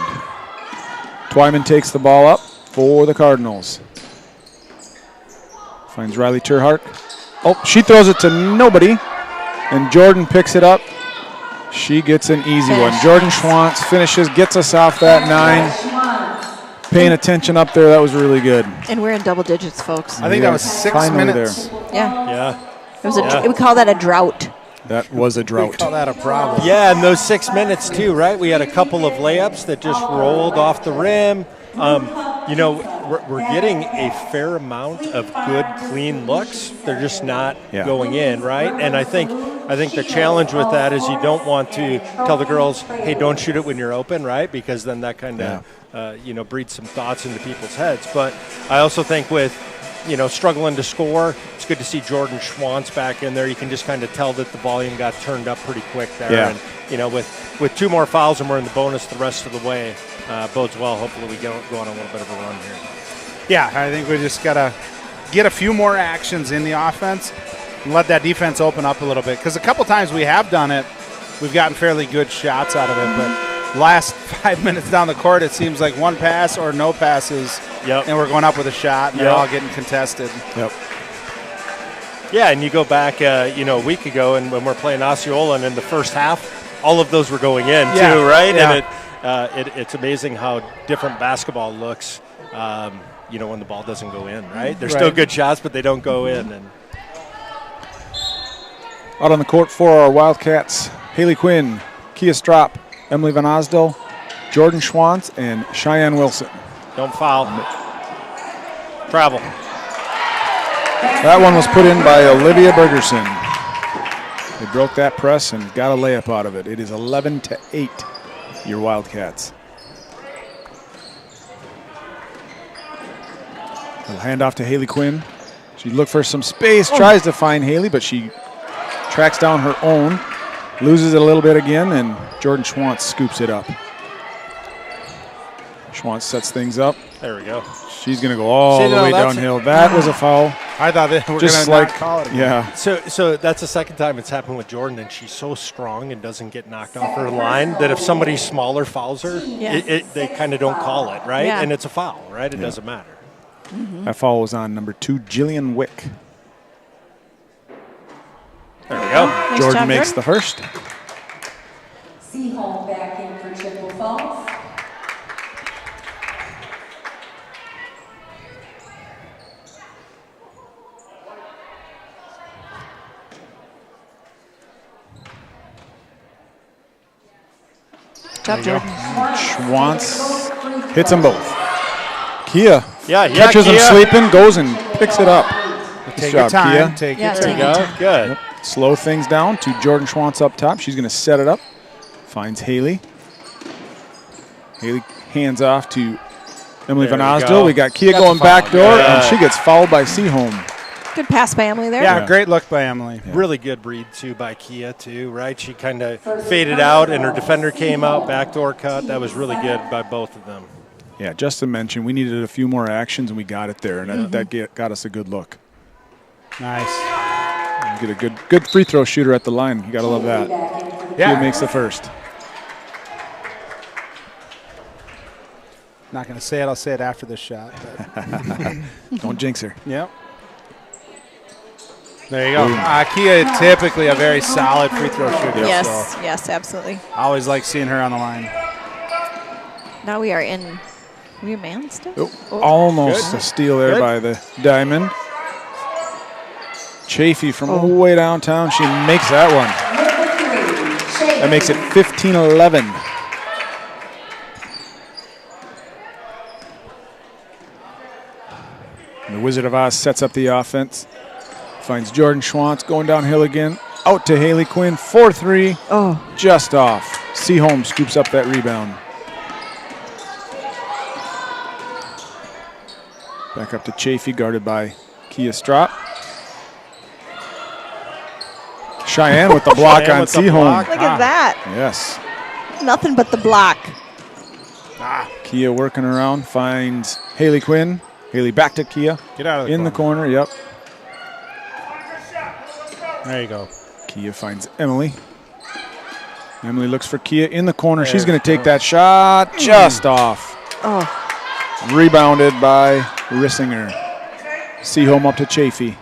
Twyman takes the ball up for the Cardinals. Finds Riley Terhart. Oh, she throws it to nobody, and Jordan picks it up. She gets an easy one. Finish. Jordan Schwantz finishes, gets us off that 9. Paying attention up there, that was really good. And we're in double digits, folks. I think that was 6 Finally minutes. Yeah. Yeah. It was a. Yeah. We call that a drought. That was a drought. Call that a problem. Yeah, and those 6 minutes too, right? We had a couple of layups that just rolled off the rim. We're getting a fair amount of good, clean looks. They're just not going in, right? And I think the challenge with that is you don't want to tell the girls, hey, don't shoot it when you're open, right? Because then that kind of breeds some thoughts into people's heads. But I also think with struggling to score, it's good to see Jordan Schwantz back in there. You can just kind of tell that the volume got turned up pretty quick there. Yeah. And, with 2 more fouls and we're in the bonus the rest of the way, bodes well. Hopefully we go on a little bit of a run here. Yeah, I think we just got to get a few more actions in the offense and let that defense open up a little bit. Because a couple times we have done it, we've gotten fairly good shots out of it. But last 5 minutes down the court, it seems like one pass or no passes, and we're going up with a shot, and they're all getting contested. Yep. Yeah, and you go back, a week ago, and when we're playing Osceola, and in the first half, all of those were going in too, right? Yeah. And it's amazing how different basketball looks, when the ball doesn't go in, right? They're still good shots, but they don't go in. And Out on the court for our Wildcats, Haley Quinn, Kia Strop, Emily Van Osdol, Jordan Schwantz, and Cheyenne Wilson. don't foul. Travel. That one was put in by Olivia Bergerson. They broke that press and got a layup out of it. It is 11-8, your Wildcats. Little handoff to Haley Quinn. She looked for some space, tries to find Haley, but she tracks down her own, loses it a little bit again, and Jordan Schwantz scoops it up. Schwantz sets things up. There we go. She's going to go all See, the no, way that's- downhill. That was a foul. I thought they were Just going to like, not call it again. yeah. So that's the second time it's happened with Jordan, and she's so strong and doesn't get knocked off her line that if somebody smaller fouls her, they kind of don't call it, right? Yeah. And it's a foul, right? It doesn't matter. That foul was on number 2, Jillian Wick. There we go. Nice Jordan job, makes Jordan. the first. Seaholm back in for Chippewa Falls. Good job, Jordan. Schwantz hits them both. Kia catches him Kia. sleeping, goes and picks it up. Take job, your time. Kia. Take Yeah, your take time. your time. Good. Yep. Slow things down to Jordan Schwantz up top. She's going to set it up. Finds Haley. Haley hands off to Emily There Van we Osdell. go. We got Kia That's a going foul. back door, Good. and she gets fouled by Seaholm. Good pass by Emily there. Yeah, great look by Emily. Really good read, too, by Kia, too, right? She kind of faded out, and her defender came out, backdoor cut. That was really good by both of them. Yeah, Justin mentioned we needed a few more actions, and we got it there, and that got us a good look. Nice. You get a good free throw shooter at the line. You got to love that. Kia makes the first. Not going to say it. I'll say it after this shot. Don't jinx her. Yep. There you go. Kia typically a very solid free throw shooter. Yes, So yes, absolutely. I always like seeing her on the line. Now we are in. We man still? Oh, almost Good. a steal there Good. by the Diamond. Chafee from way downtown. She makes that one. That makes it 15-11. And the Wizard of Oz sets up the offense. Finds Jordan Schwantz going downhill again. Out to Haley Quinn. 4-3. Oh, Just off. Seaholm scoops up that rebound. Back up to Chafee, guarded by Kia Strop. Cheyenne with the block Cheyenne on with the Seaholm. block. look at that. Yes. Nothing but the block. Kia working around, finds Haley Quinn. Haley back to Kia. Get out of the In the corner, yep. There you go. Kia finds Emily. Emily looks for Kia in the corner. She's going to take that shot just off. Oh, Rebounded by Rissinger. Seaholm up to Chafee.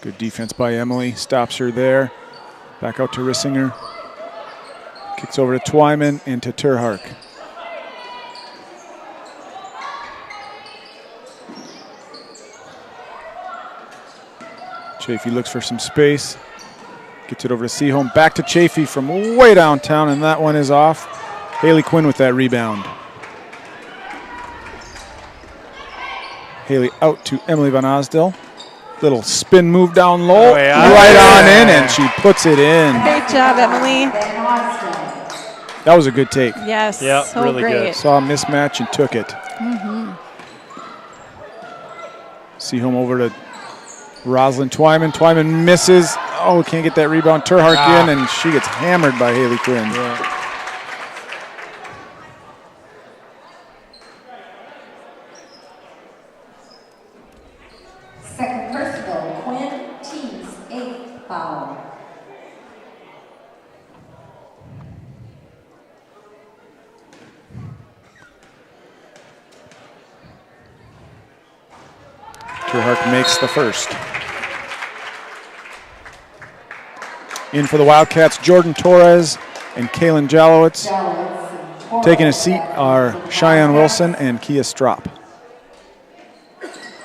Good defense by Emily. Stops her there. Back out to Rissinger. Kicks over to Twyman and to Terhark. Chafee looks for some space. Gets it over to Seaholm. Back to Chafee from way downtown, and that one is off. Haley Quinn with that rebound. Haley out to Emily Van Osdell. Little spin move down low. Oh, yeah. Right on in, and she puts it in. great job, Emily. That was a good take. Yes, Yep, so really great. good. Saw a mismatch and took it. Seaholm over to Rosalind Twyman. Twyman misses. Oh, can't get that rebound. Terhark in, and she gets hammered by Haley Quinn. Second personal, Quinn, team's 8th foul. Terhark makes the first. In for the Wildcats, Jordan Torres and Kaylin Jalowitz. Taking a seat are Cheyenne Wilson and Kia Strop.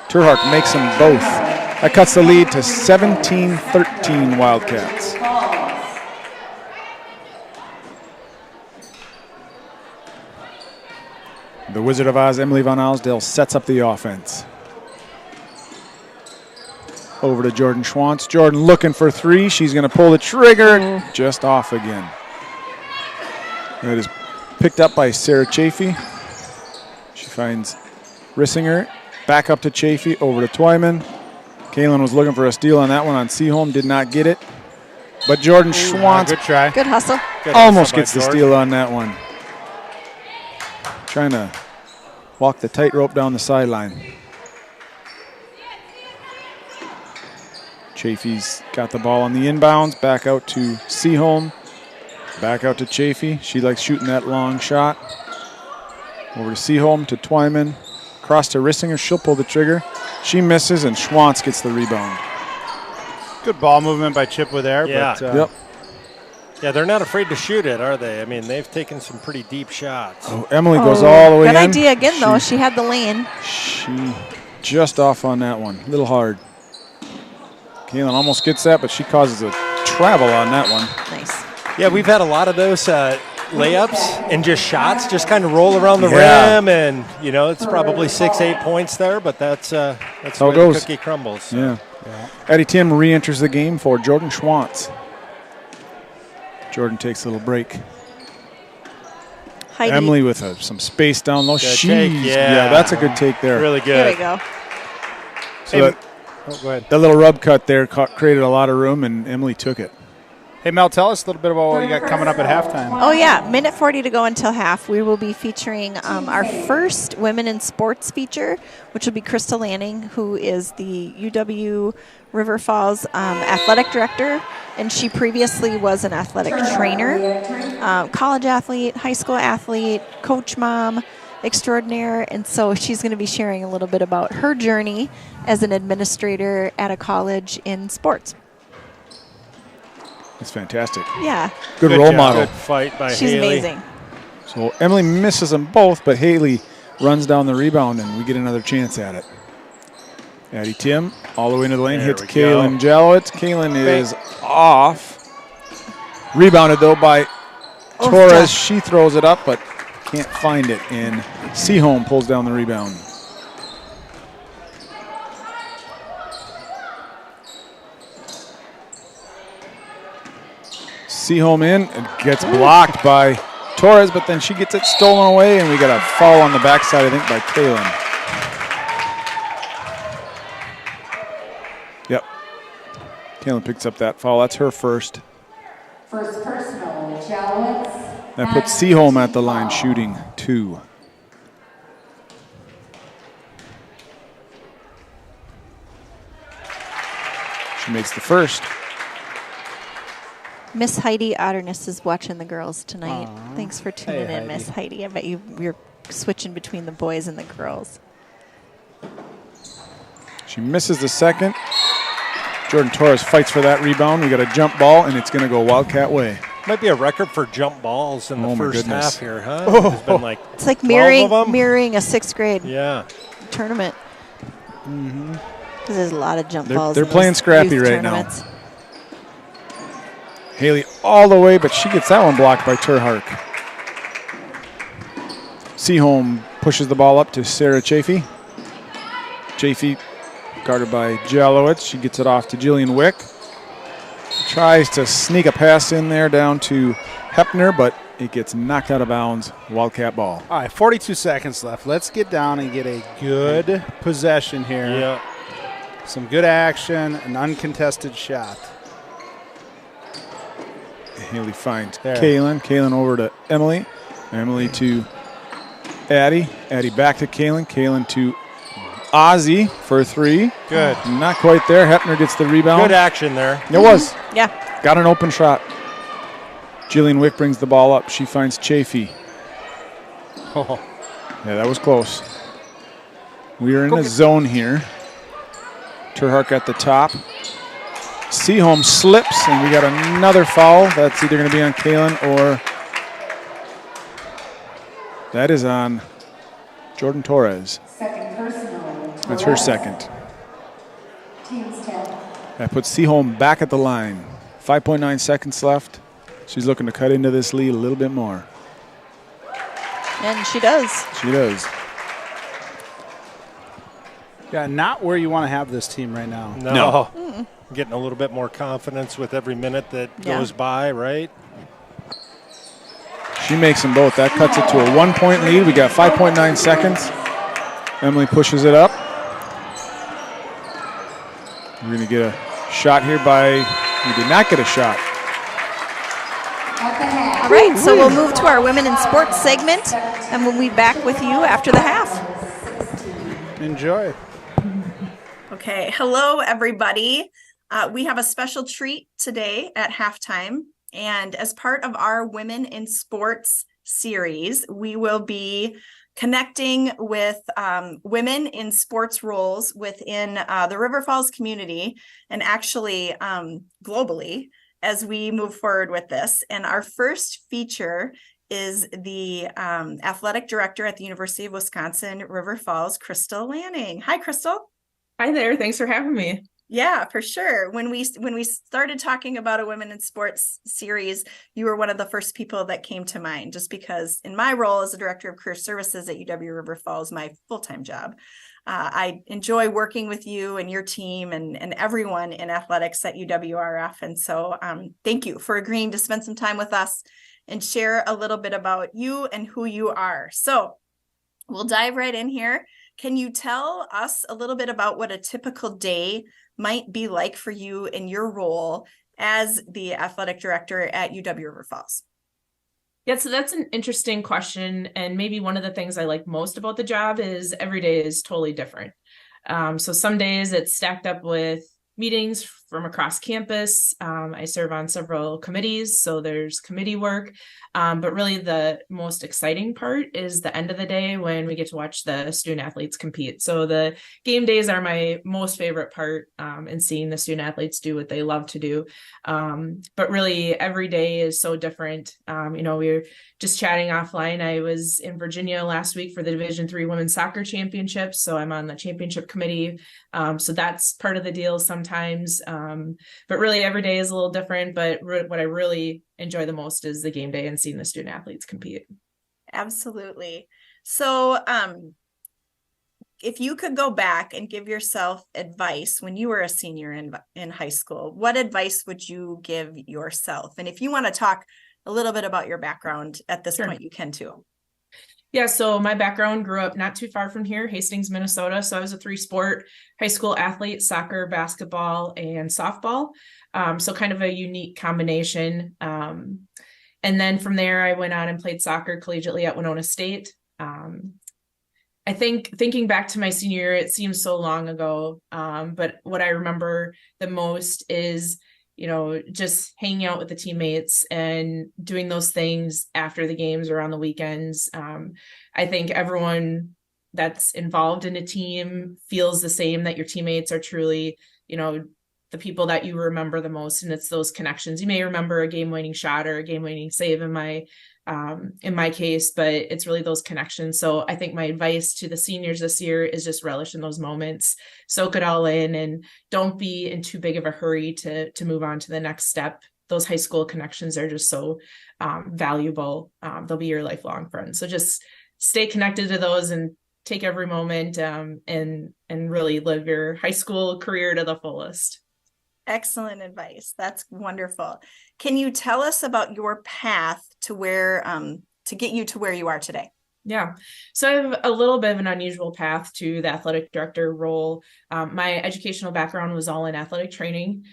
Terhark makes them both. That cuts the lead to 17-13 Wildcats. The Wizard of Oz, Emily Van Osdell, sets up the offense. Over to Jordan Schwantz. Jordan looking for three. She's going to pull the trigger. Just off again. That is picked up by Sarah Chafee. She finds Rissinger. Back up to Chafee. Over to Twyman. Kaylin was looking for a steal on that one on Seaholm. Did not get it. But Jordan Schwantz Good try. Good hustle. Good almost hustle by gets the Jordan. steal on that one. Trying to walk the tightrope down the sideline. Chafee's got the ball on the inbounds. Back out to Seaholm. Back out to Chafee. She likes shooting that long shot. Over to Seaholm to Twyman. Cross to Rissinger. She'll pull the trigger. She misses, and Schwantz gets the rebound. Good ball movement by Chippewa there. Yeah. But, Yep. Yeah, they're not afraid to shoot it, are they? I mean, they've taken some pretty deep shots. Oh, Emily goes all the way Good in. idea again, though. She had the lane. She just off on that one. A little hard. Kaylin almost gets that, but she causes a travel on that one. Nice. Yeah, we've had a lot of those layups and just shots, just kind of roll around the Yeah. rim, and it's probably 6-8 points there, but that's how where it goes. the cookie crumbles. So. Yeah. Addie Tim re-enters the game for Jordan Schwantz. Jordan takes a little break. Heidi. Emily with some space down low. Good take, yeah. That's a good take there. Really good. There we go. So Go ahead. that little rub cut there created a lot of room, and Emily took it. Hey, Mel, tell us a little bit about what you got coming up at halftime. Oh, yeah. Minute 40 to go until half. We will be featuring our first Women in Sports feature, which will be Crystal Lanning, who is the UW River Falls athletic director. And she previously was an athletic trainer, college athlete, high school athlete, coach mom extraordinaire. And so she's going to be sharing a little bit about her journey as an administrator at a college in sports. It's fantastic. Yeah. Good role job. model. Good fight by She's Haley. amazing. So Emily misses them both, but Haley runs down the rebound, and we get another chance at it. Addie Tim all the way into the lane, There hits we Kaylin Jalowitz. Kaylin is off. Rebounded, though, by Oh, Torres. stop. She throws it up, but can't find it, and Seaholm pulls down the rebound. Seaholm in, and gets blocked by Torres, but then she gets it stolen away, and we got a foul on the backside, I think, by Kaylin. Yep. Kaylin picks up that foul. That's her first. First personal, Jalowitz. That puts Seaholm at the line shooting 2. She makes the first. Miss Heidi Otterness is watching the girls tonight. Thanks for tuning Hey, in, Miss Heidi. I bet you're switching between the boys and the girls. She misses the second. Jordan Torres fights for that rebound. We got a jump ball, and it's going to go Wildcat way. Might be a record for jump balls in the Oh, my first goodness. half here, huh? There's been like It's like 12 of 'em? mirroring a 6th grade Yeah. tournament. Because there's a lot of jump They're- balls. they're in playing those scrappy youth right now. tournaments. Haley all the way, but she gets that one blocked by Terhark. Seaholm pushes the ball up to Sarah Chafee. Chafee guarded by Jalowitz. She gets it off to Jillian Wick. Tries to sneak a pass in there down to Hepner, but it gets knocked out of bounds. Wildcat ball. All right, 42 seconds left. Let's get down and get a good possession here. Yeah. Some good action, an uncontested shot. Haley finds There. Kaylin. Kaylin over to Emily. Emily to Addie. Addie back to Kaylin. Kaylin to Ozzy for 3. Good. Not quite there. Hepner gets the rebound. Good action there. It was. Yeah. Got an open shot. Jillian Wick brings the ball up. She finds Chafee. Oh, Yeah, that was close. We are in a zone here. Terhark at the top. Seaholm slips, and we got another foul. That's either going to be on Kaylin or that is on Jordan Torres. Second personal. That's her second. Team's 10. That puts Seaholm back at the line. 5.9 seconds left. She's looking to cut into this lead a little bit more. And she does. She does. yeah, not where you want to have this team right now. No. Getting a little bit more confidence with every minute that Yeah. goes by, right? She makes them both. That cuts it to a 1-point lead. We got 5.9 seconds. Emily pushes it up. We're going to get a shot here by, we did not get a shot. At the half. All right, so we'll move to our Women in Sports segment, and we'll be back with you after the half. Enjoy. Okay, hello everybody. We have a special treat today at halftime, and as part of our Women in Sports series, we will be connecting with women in sports roles within the River Falls community and actually globally as we move forward with this. And our first feature is the athletic director at the University of Wisconsin, River Falls, Crystal Lanning. Hi, Crystal. Hi there. Thanks for having me. Yeah, for sure. When we started talking about a women in sports series, you were one of the first people that came to mind, just because in my role as a director of career services at UW River Falls, my full-time job, I enjoy working with you and your team and everyone in athletics at UWRF. And so thank you for agreeing to spend some time with us and share a little bit about you and who you are. So we'll dive right in here. Can you tell us a little bit about what a typical day might be like for you in your role as the athletic director at UW River Falls? Yeah, so that's an interesting question. And maybe one of the things I like most about the job is every day is totally different. So some days it's stacked up with meetings from across campus. I serve on several committees, so there's committee work. But really the most exciting part is the end of the day when we get to watch the student athletes compete. So the game days are my most favorite part, and seeing the student athletes do what they love to do. But really every day is so different. We were just chatting offline. I was in Virginia last week for the Division III Women's Soccer Championships. So I'm on the championship committee. So that's part of the deal sometimes. But really every day is a little different. But what I really enjoy the most is the game day and seeing the student athletes compete. Absolutely. So if you could go back and give yourself advice when you were a senior in high school, what advice would you give yourself? And if you want to talk a little bit about your background at this point, you can too. Yeah, so my background, grew up not too far from here, Hastings, Minnesota. So I was a 3-sport high school athlete: soccer, basketball, and softball. So kind of a unique combination. And then from there, I went on and played soccer collegiately at Winona State. I think thinking back to my senior year, it seems so long ago. But what I remember the most is, just hanging out with the teammates and doing those things after the games or on the weekends. I think everyone that's involved in a team feels the same, that your teammates are truly, the people that you remember the most. And it's those connections. You may remember a game-winning shot or a game-winning save in my case, but it's really those connections. So I think my advice to the seniors this year is just relish in those moments, soak it all in, and don't be in too big of a hurry to move on to the next step. Those high school connections are just so valuable. They'll be your lifelong friends. So just stay connected to those and take every moment, and really live your high school career to the fullest. Excellent advice. That's wonderful. Can you tell us about your path to where, to get you to where you are today? Yeah. So I have a little bit of an unusual path to the athletic director role. My educational background was all in athletic training.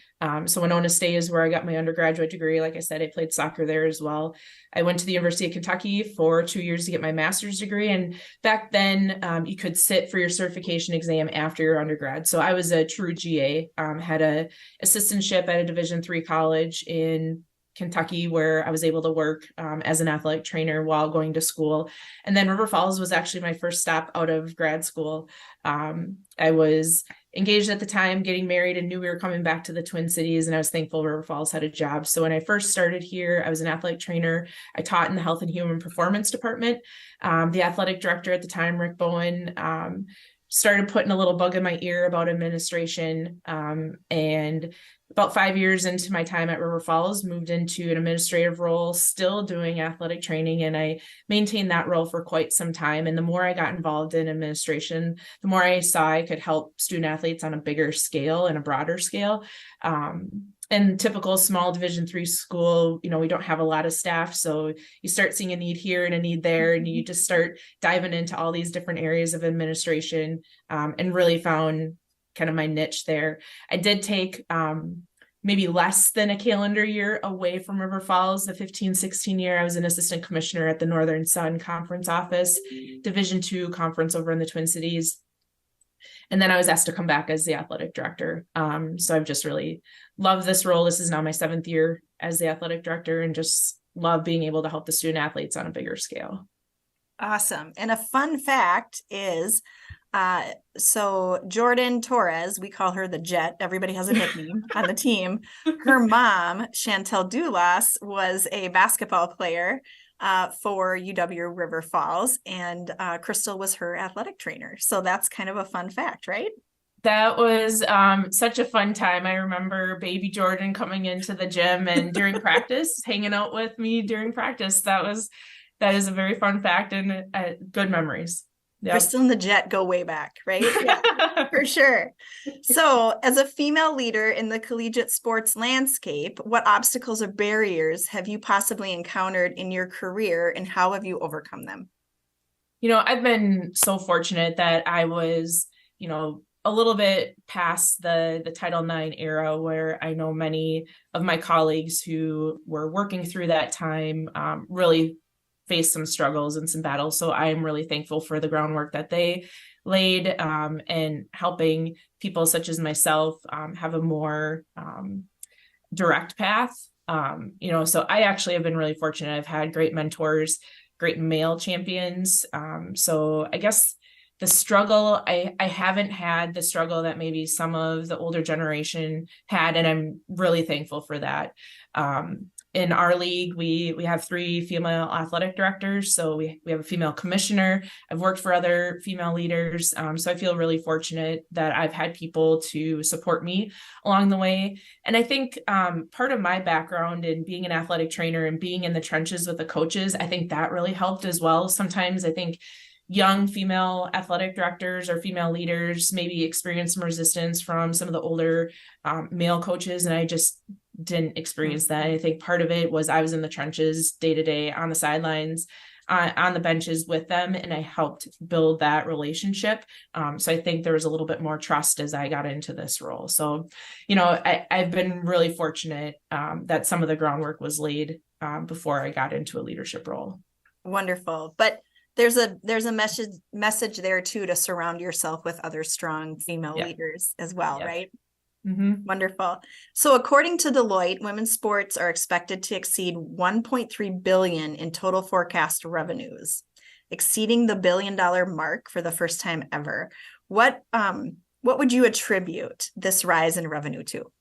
So Winona State is where I got my undergraduate degree. Like I said, I played soccer there as well. I went to the University of Kentucky for 2 years to get my master's degree. And back then you could sit for your certification exam after your undergrad. So I was a true GA, had a assistantship at a Division III college in Kentucky, where I was able to work as an athletic trainer while going to school. And then River Falls was actually my first stop out of grad school. I was engaged at the time, getting married, and knew we were coming back to the Twin Cities, and I was thankful River Falls had a job. So when I first started here, I was an athletic trainer. I taught in the Health and Human Performance department. The athletic director at the time, Rick Bowen, started putting a little bug in my ear about administration, and about 5 years into my time at River Falls, moved into an administrative role, still doing athletic training, and I maintained that role for quite some time. And the more I got involved in administration, the more I saw I could help student athletes on a bigger scale and a broader scale. And typical small Division III school, we don't have a lot of staff. So you start seeing a need here and a need there, and you just start diving into all these different areas of administration, and really found kind of my niche there. I did take maybe less than a calendar year away from River Falls. The 15-16 year, I was an assistant commissioner at the Northern Sun Conference office, Division II conference over in the Twin Cities. And then I was asked to come back as the athletic director. So I've just really loved this role. This is now my 7th year as the athletic director, and just love being able to help the student athletes on a bigger scale. Awesome. And a fun fact is, so Jordan Torres, we call her the Jet. Everybody has a nickname on the team. Her mom, Chantel Dulas, was a basketball player for UW River Falls, and Crystal was her athletic trainer. So that's kind of a fun fact, right? That was such a fun time. I remember baby Jordan coming into the gym and during practice, hanging out with me during practice. That is a very fun fact and good memories. Yep. Crystal and the Jet go way back, right? Yeah, for sure. So, as a female leader in the collegiate sports landscape, what obstacles or barriers have you possibly encountered in your career, and how have you overcome them? I've been so fortunate that I was, a little bit past the Title IX era, where I know many of my colleagues who were working through that time really faced some struggles and some battles. So I am really thankful for the groundwork that they laid and helping people such as myself have a more direct path. So I actually have been really fortunate. I've had great mentors, great male champions. So I guess the struggle, I haven't had the struggle that maybe some of the older generation had, and I'm really thankful for that. In our league, we have 3 female athletic directors, so we have a female commissioner. I've worked for other female leaders, so I feel really fortunate that I've had people to support me along the way. And I think part of my background in being an athletic trainer and being in the trenches with the coaches, I think that really helped as well. Sometimes I think young female athletic directors or female leaders maybe experience some resistance from some of the older male coaches, and I just didn't experience that. I think part of it was I was in the trenches day to day on the sidelines, on the benches with them, and I helped build that relationship. So I think there was a little bit more trust as I got into this role. So, I've been really fortunate that some of the groundwork was laid before I got into a leadership role. Wonderful. But there's a message there too, to surround yourself with other strong female leaders as well, right? Mm-hmm. Wonderful. So according to Deloitte, women's sports are expected to exceed $1.3 billion in total forecast revenues, exceeding the $1 billion mark for the first time ever. What would you attribute this rise in revenue to?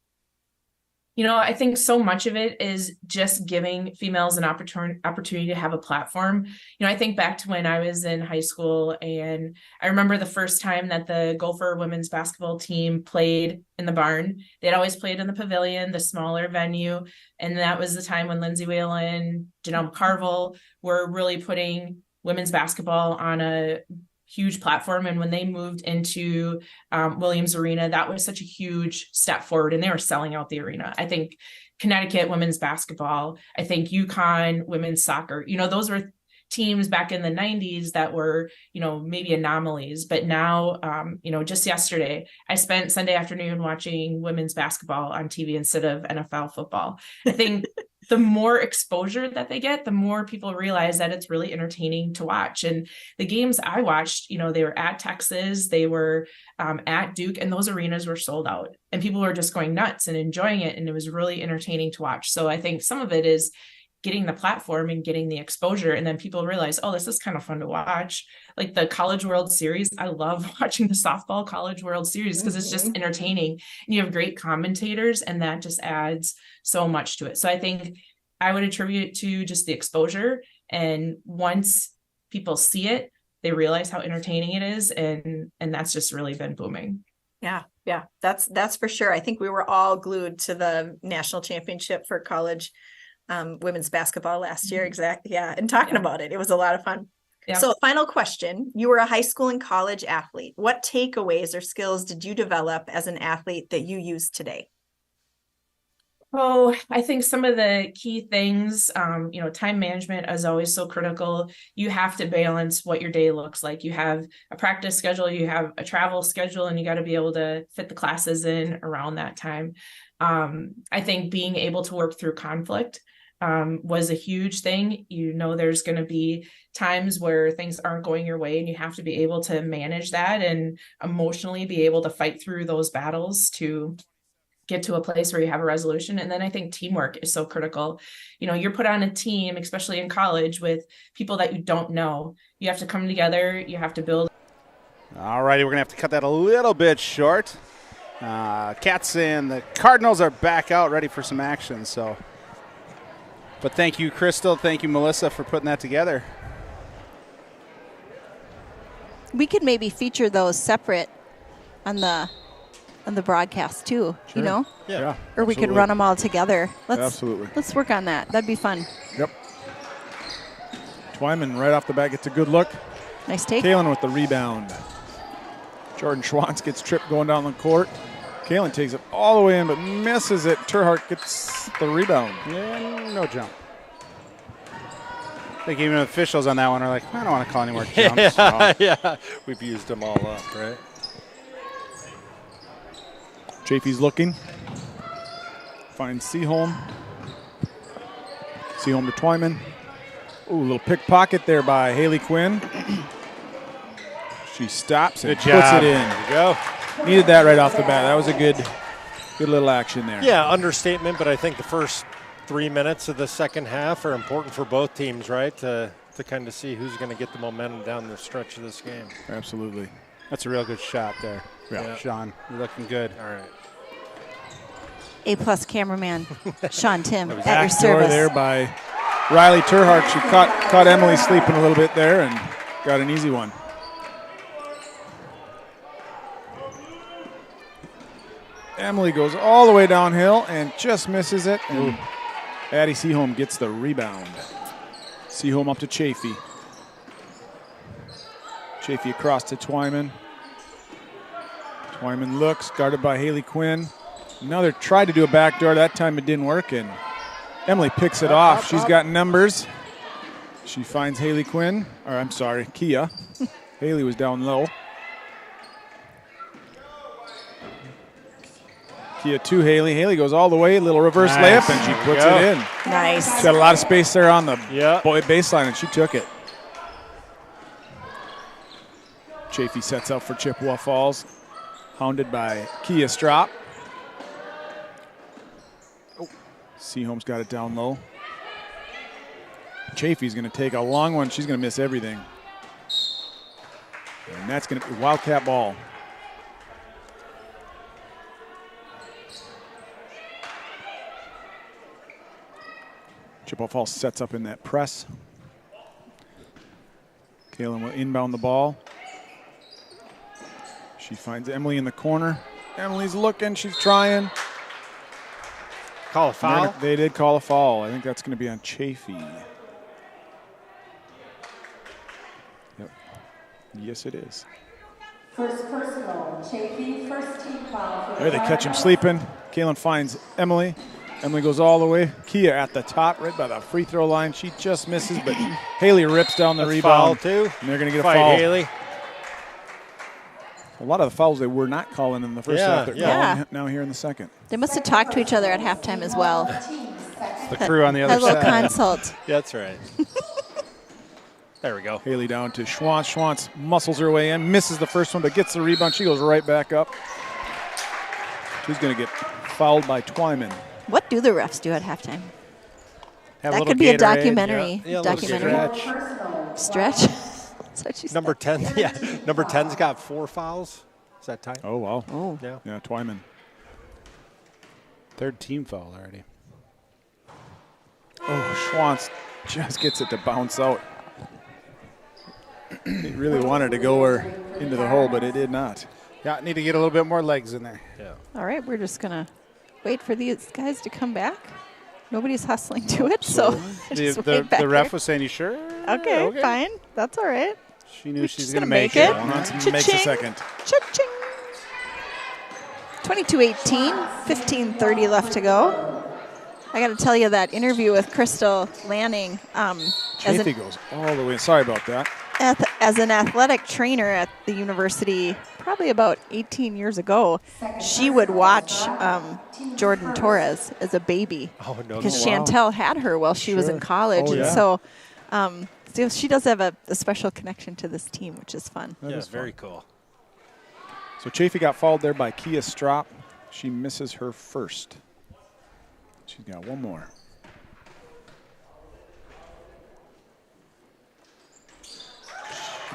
I think so much of it is just giving females an opportunity to have a platform. I think back to when I was in high school, and I remember the first time that the Gopher women's basketball team played in the barn. They'd always played in the pavilion, the smaller venue. And that was the time when Lindsay Whalen, Janelle McCarville were really putting women's basketball on a huge platform. And when they moved into Williams Arena, that was such a huge step forward, and they were selling out the arena. I think Connecticut women's basketball, I think UConn women's soccer, those were teams back in the 90s that were, maybe anomalies. But now, just yesterday, I spent Sunday afternoon watching women's basketball on TV instead of NFL football. I think the more exposure that they get, the more people realize that it's really entertaining to watch. And the games I watched, they were at Texas, they were at Duke, and those arenas were sold out, and people were just going nuts and enjoying it. And it was really entertaining to watch. So I think some of it is getting the platform and getting the exposure. And then people realize, oh, this is kind of fun to watch. Like the College World Series, I love watching the softball College World Series because it's just entertaining. And you have great commentators, and that just adds so much to it. So I think I would attribute it to just the exposure. And once people see it, they realize how entertaining it is. And that's just really been booming. Yeah, that's for sure. I think we were all glued to the national championship for college women's basketball last year. Exactly. Yeah. And talking about it, it was a lot of fun. Yeah. So final question, you were a high school and college athlete. What takeaways or skills did you develop as an athlete that you use today? Oh, I think some of the key things, time management is always so critical. You have to balance what your day looks like. You have a practice schedule, you have a travel schedule, and you got to be able to fit the classes in around that time. I think being able to work through conflict was a huge thing. There's going to be times where things aren't going your way, and you have to be able to manage that and emotionally be able to fight through those battles to get to a place where you have a resolution. And then I think teamwork is so critical. You're put on a team, especially in college, with people that you don't know. You have to come together. You have to build. All righty, we're going to have to cut that a little bit short. Cats and the Cardinals are back out ready for some action. But thank you, Crystal. Thank you, Melissa, for putting that together. We could maybe feature those separate on the the broadcast too, Sure. you know? Yeah. Or we could absolutely. run them all together. Absolutely. Let's work on that. That'd be fun. Yep. Twyman right off the bat gets a good look. Nice take. Kalen with the rebound. Jordan Schwantz gets tripped going down the court. Kalen takes it all the way in but misses it. Terhart gets the rebound. Yeah, no jump. I think even officials on that one are like, I don't want to call any more jumps. Yeah, we've used them all up, right? Chafee's looking. Finds Seaholm. Seaholm to Twyman. Ooh, little pickpocket there by Haley Quinn. She stops and Good puts job. it in. There you go. Needed that right off the bat. That was a good little action there. Yeah, understatement, but I think the first 3 minutes of the second half are important for both teams, right? To kind of see who's going to get the momentum down the stretch of this game. Absolutely. That's a real good shot there. Yeah. Sean, you're looking good. All right. A+ cameraman, Sean Tim, at your Backdoor service. there by Riley Terhart. She caught Emily sleeping a little bit there and got an easy one. Emily goes all the way downhill and just misses it. And Addie Seaholm gets the rebound. Seaholm up to Chafee. Chafee across to Twyman. Twyman looks, guarded by Haley Quinn. Another tried to do a backdoor. That time it didn't work, and Emily picks it off. She's got numbers. She finds Haley Quinn, or I'm sorry, Kia. Haley was down low. Kia to Haley. Haley goes all the way, little reverse layup, and she puts it in. Nice. She had a lot of space there on the Yeah. baseline, and she took it. Chafee sets up for Chippewa Falls, hounded by Kia Strop. Oh, Seaholm's got it down low. Chafee's going to take a long one. She's going to miss everything. And that's going to be Wildcat ball. Chippewa Falls sets up in that press. Kalen will inbound the ball. She finds Emily in the corner. Emily's looking, she's trying. Call a foul? They did call a foul. I think that's going to be on Chafee. Yep. Yes, it is. First personal, Chafee, first team foul. There they catch him sleeping. Kalen finds Emily. Emily goes all the way. Kia at the top, right by the free throw line. She just misses, but Haley rips down the rebound. Foul too. And they're going to get a Fight, foul. Haley. A lot of the fouls they were not calling in the first half. They're calling now here in the second. They must have talked to each other at halftime as well. The crew on the A other little side. consult. Yeah, that's right. There we go. Haley down to Schwantz. Schwantz muscles her way in, misses the first one, but gets the rebound. She goes right back up. She's going to get fouled by Twyman. What do the refs do at halftime? Have That little could be a Gatorade. documentary. Yeah, a little documentary. stretch. Stretch? That's what she said. Number 10, yeah. Number 10's got 4 fouls. Is that tight? Oh, wow. Oh. Yeah. Yeah, Twyman. Third team foul already. Oh, Schwantz just gets it to bounce out. He really wanted to go her into the hole, but it did not. Yeah, need to get a little bit more legs in there. Yeah. All right, we're just going to wait for these guys to come back. Nobody's hustling to it, so just wait back The ref here. was saying, you sure? Okay, fine. That's all right. She knew she's She's going to gonna make make it. it. Hold on, Cha-ching. makes a second. Cha-ching. 22-18, 15:30 left to go. I got to tell you that interview with Crystal Lanning Chafee goes all the way. Sorry about that. as an athletic trainer at the university probably about 18 years ago, she would watch Jordan Torres as a baby. Oh, no. Because wow. Chantel had her while she was in college. Oh, and yeah. so she does have a special connection to this team, which is fun. That Yeah, is very fun. cool. So Chafee got fouled there by Kia Strop. She misses her first. She's got one more.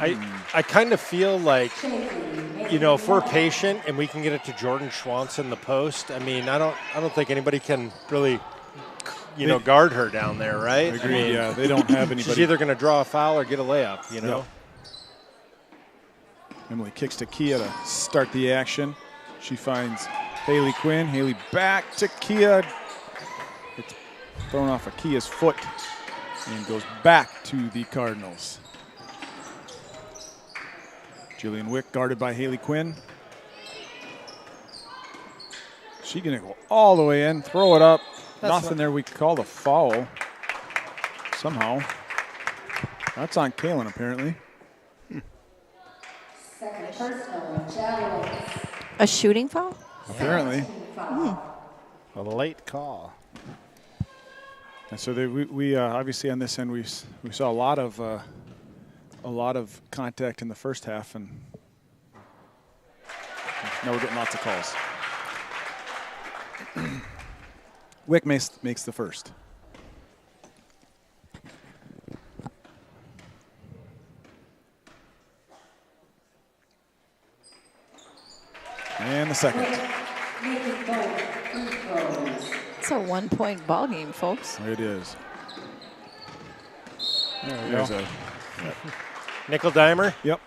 I kind of feel like, if we're patient and we can get it to Jordan Schwantz in the post, I mean, I don't think anybody can really, guard her down there, right? I agree. Yeah, they don't have anybody. She's either going to draw a foul or get a layup, you know? Emily kicks to Kia to start the action. She finds Haley Quinn. Haley back to Kia. It's thrown off of Kia's foot and goes back to the Cardinals. Jillian Wick guarded by Haley Quinn. She gonna go all the way in, throw it up. Nothing there. We called a foul somehow. That's on Kaylin apparently. Second personal, javelins. A shooting foul? Apparently. A late call. And so we obviously on this end we saw a lot of contact in the first half, and now we're getting lots of calls. Wick makes the first. And the second. It's a 1-point ball game, folks. It is. There's a nickel dimer. Yep.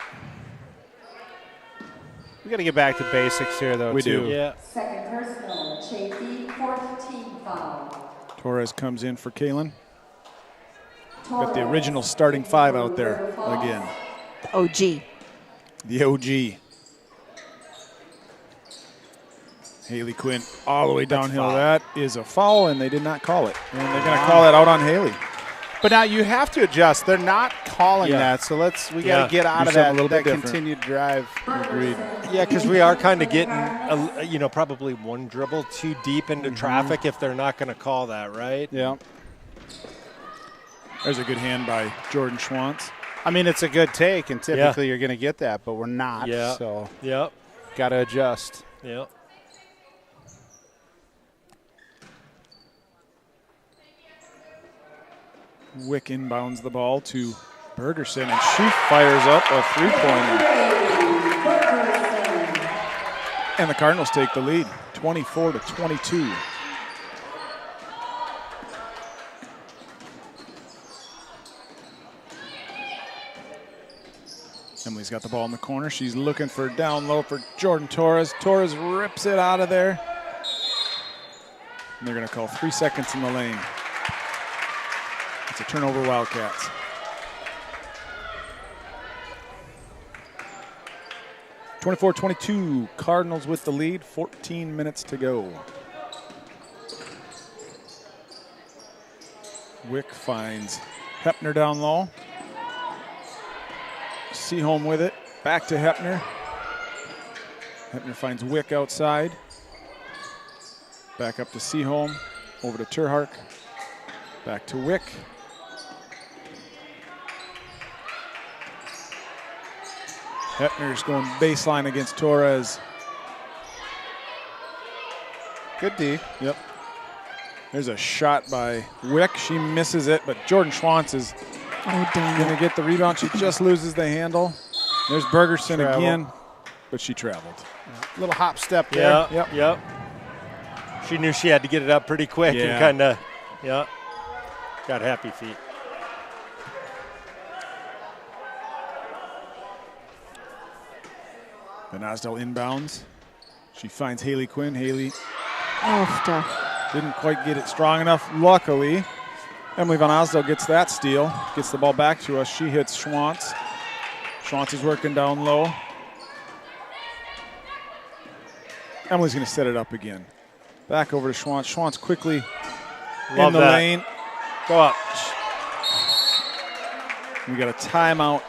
We got to get back to basics here, though. We too. do. Yeah. Second personal, Chafee, 4th team foul. Torres comes in for Kaylin. Got the original starting 5 out there again. OG. The OG. Haley Quinn all the way downhill. That is a foul, and they did not call it. And they're going to call that out on Haley. But now you have to adjust. They're not calling that, so we got to get out of that, continued drive. Agreed. Yeah, because we are kind of getting, probably one dribble too deep into traffic if they're not going to call that, right? Yeah. There's a good hand by Jordan Schwantz. I mean, it's a good take, and typically you're going to get that, but we're not. Yeah. So Yep. got to adjust. Yep. Wick inbounds the ball to Bergerson, and she fires up a three-pointer. And the Cardinals take the lead, 24-22. Emily's got the ball in the corner. She's looking for down low for Jordan Torres. Torres rips it out of there. And they're going to call 3 seconds in the lane. It's a turnover, Wildcats. (24-22), Cardinals with the lead, 14 minutes to go. Wick finds Hepner down low. Seaholm with it, back to Hepner. Hepner finds Wick outside. Back up to Seaholm, over to Terhark. Back to Wick. Hepner's going baseline against Torres. Good D. Yep. There's a shot by Wick. She misses it, but Jordan Schwantz is going to get the rebound. She just loses the handle. There's Bergerson again, but she traveled. Little hop step there. Yep. She knew she had to get it up pretty quick and kind of, got happy feet. Van Osdell inbounds. She finds Haley Quinn. Haley didn't quite get it strong enough. Luckily, Emily Van Osdell gets that steal, gets the ball back to us. She hits Schwantz. Schwantz is working down low. Emily's going to set it up again. Back over to Schwantz. Schwantz quickly in the lane. Go up. We got a timeout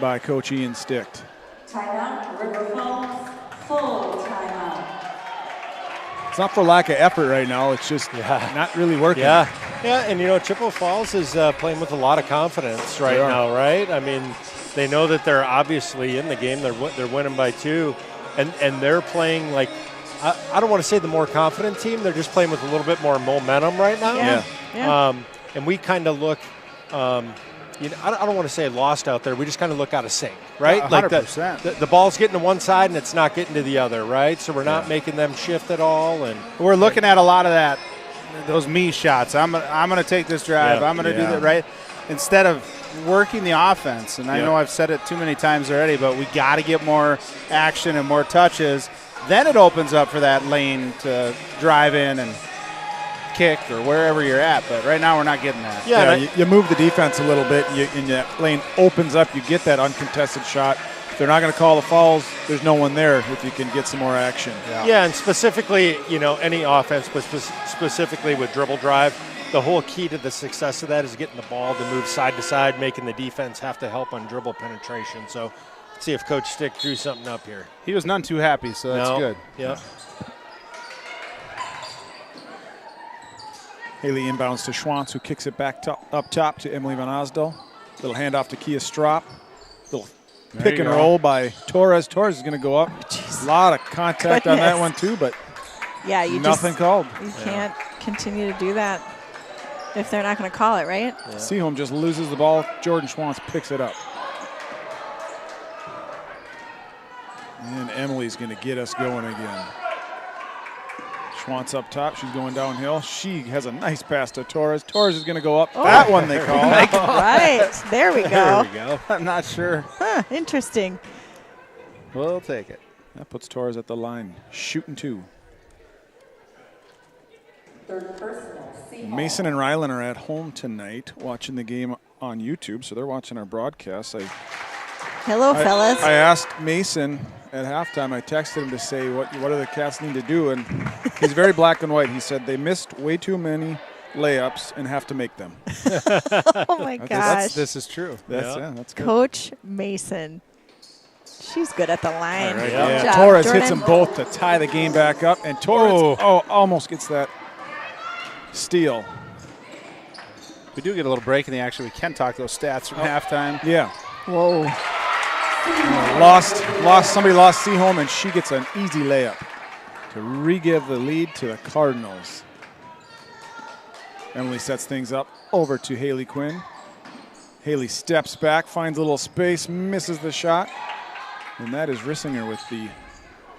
by Coach Ian Sticht. Timeout, River Falls, full timeout. It's not for lack of effort right now. It's just not really working. Yeah, and Chippewa Falls is playing with a lot of confidence right now, right? I mean, they know that they're obviously in the game. They're winning by 2, and they're playing like, I don't want to say the more confident team. They're just playing with a little bit more momentum right now. Yeah. And we kind of look, I don't want to say lost out there. We just kind of look out of sync, right? 100%. Like the ball's getting to one side and it's not getting to the other, right? So we're not making them shift at all. And we're looking at a lot of that, those me shots. I'm going to take this drive. I'm going to do that, right? Instead of working the offense. And I know I've said it too many times already, but we got to get more action and more touches. then it opens up for that lane to drive in and kick or wherever you're at. But right now we're not getting that. Yeah, you move the defense a little bit, and the lane opens up. You get that uncontested shot. If they're not going to call the fouls, there's no one there if you can get some more action. Yeah, and specifically, any offense, but specifically with dribble drive, the whole key to the success of that is getting the ball to move side to side, making the defense have to help on dribble penetration. So let's see if Coach Stick drew something up here. He was none too happy, so that's good. Yeah. Haley inbounds to Schwantz, who kicks it back up top to Emily Van Osdal. Little handoff to Kia Strop. Little pick and roll by Torres. Torres is going to go up. A lot of contact on that one too, but yeah, nothing called. You can't continue to do that if they're not going to call it, right? Yeah. Seaholm just loses the ball. Jordan Schwantz picks it up. And Emily's going to get us going again. Schwantz up top. She's going downhill. She has a nice pass to Torres. Torres is going to go up. Oh. That one they call. Right. There we go. There we go. I'm not sure. Huh, interesting. We'll take it. That puts Torres at the line. Shooting 2. Mason and Rylan are at home tonight watching the game on YouTube, so they're watching our broadcast. Hello, fellas. I asked Mason at halftime, I texted him to say, what do the Cats need to do? And he's very black and white. He said they missed way too many layups and have to make them. Oh, my gosh. This is true. That's good. Coach Mason. She's good at the line. Right, Good job, Torres Jordan. hits them both to tie the game back up. And Torres almost gets that steal. We do get a little break in the action. We can talk those stats from halftime. Yeah. Whoa. Somebody lost Seaholm, and she gets an easy layup to re-give the lead to the Cardinals. Emily sets things up over to Haley Quinn. Haley steps back, finds a little space, misses the shot, and that is Rissinger with the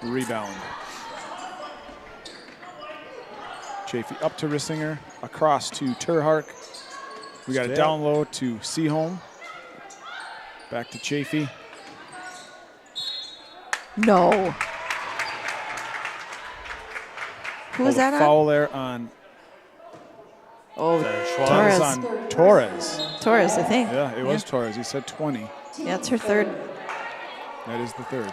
rebound. Chafee up to Rissinger, across to Terhark. We got it down low to Seaholm. Back to Chafee. No. Who was that on? Foul there on. Oh, Torres. On Torres. Torres, I think. Yeah, it was Torres. He said 20. Yeah, it's her third. That is the third.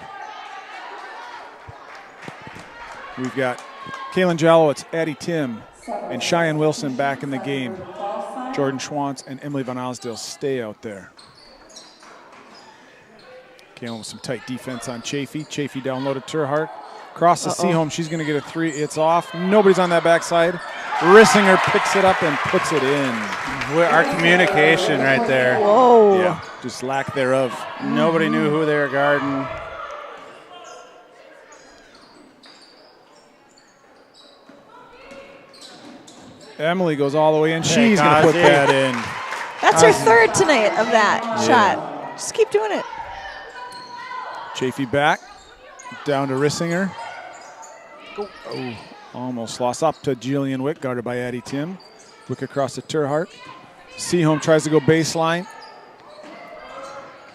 We've got Kaylin Jalowitz, Addie Tim, and Cheyenne Wilson back in the game. Jordan Schwantz and Emily Van Osdale stay out there. Kaylin with some tight defense on Chafee. Chafee down low to Terhark. Cross to Seaholm. She's going to get a 3. It's off. Nobody's on that backside. Rissinger picks it up and puts it in. Our communication right there. Whoa. Yeah, just lack thereof. Nobody knew who they were guarding. Emily goes all the way in. She's going to put that in. That's her third tonight of that shot. Just keep doing it. Chafee back. Down to Rissinger. Oh, almost lost up to Jillian Wick, guarded by Addie Tim. Wick across to Terhark. Seaholm tries to go baseline.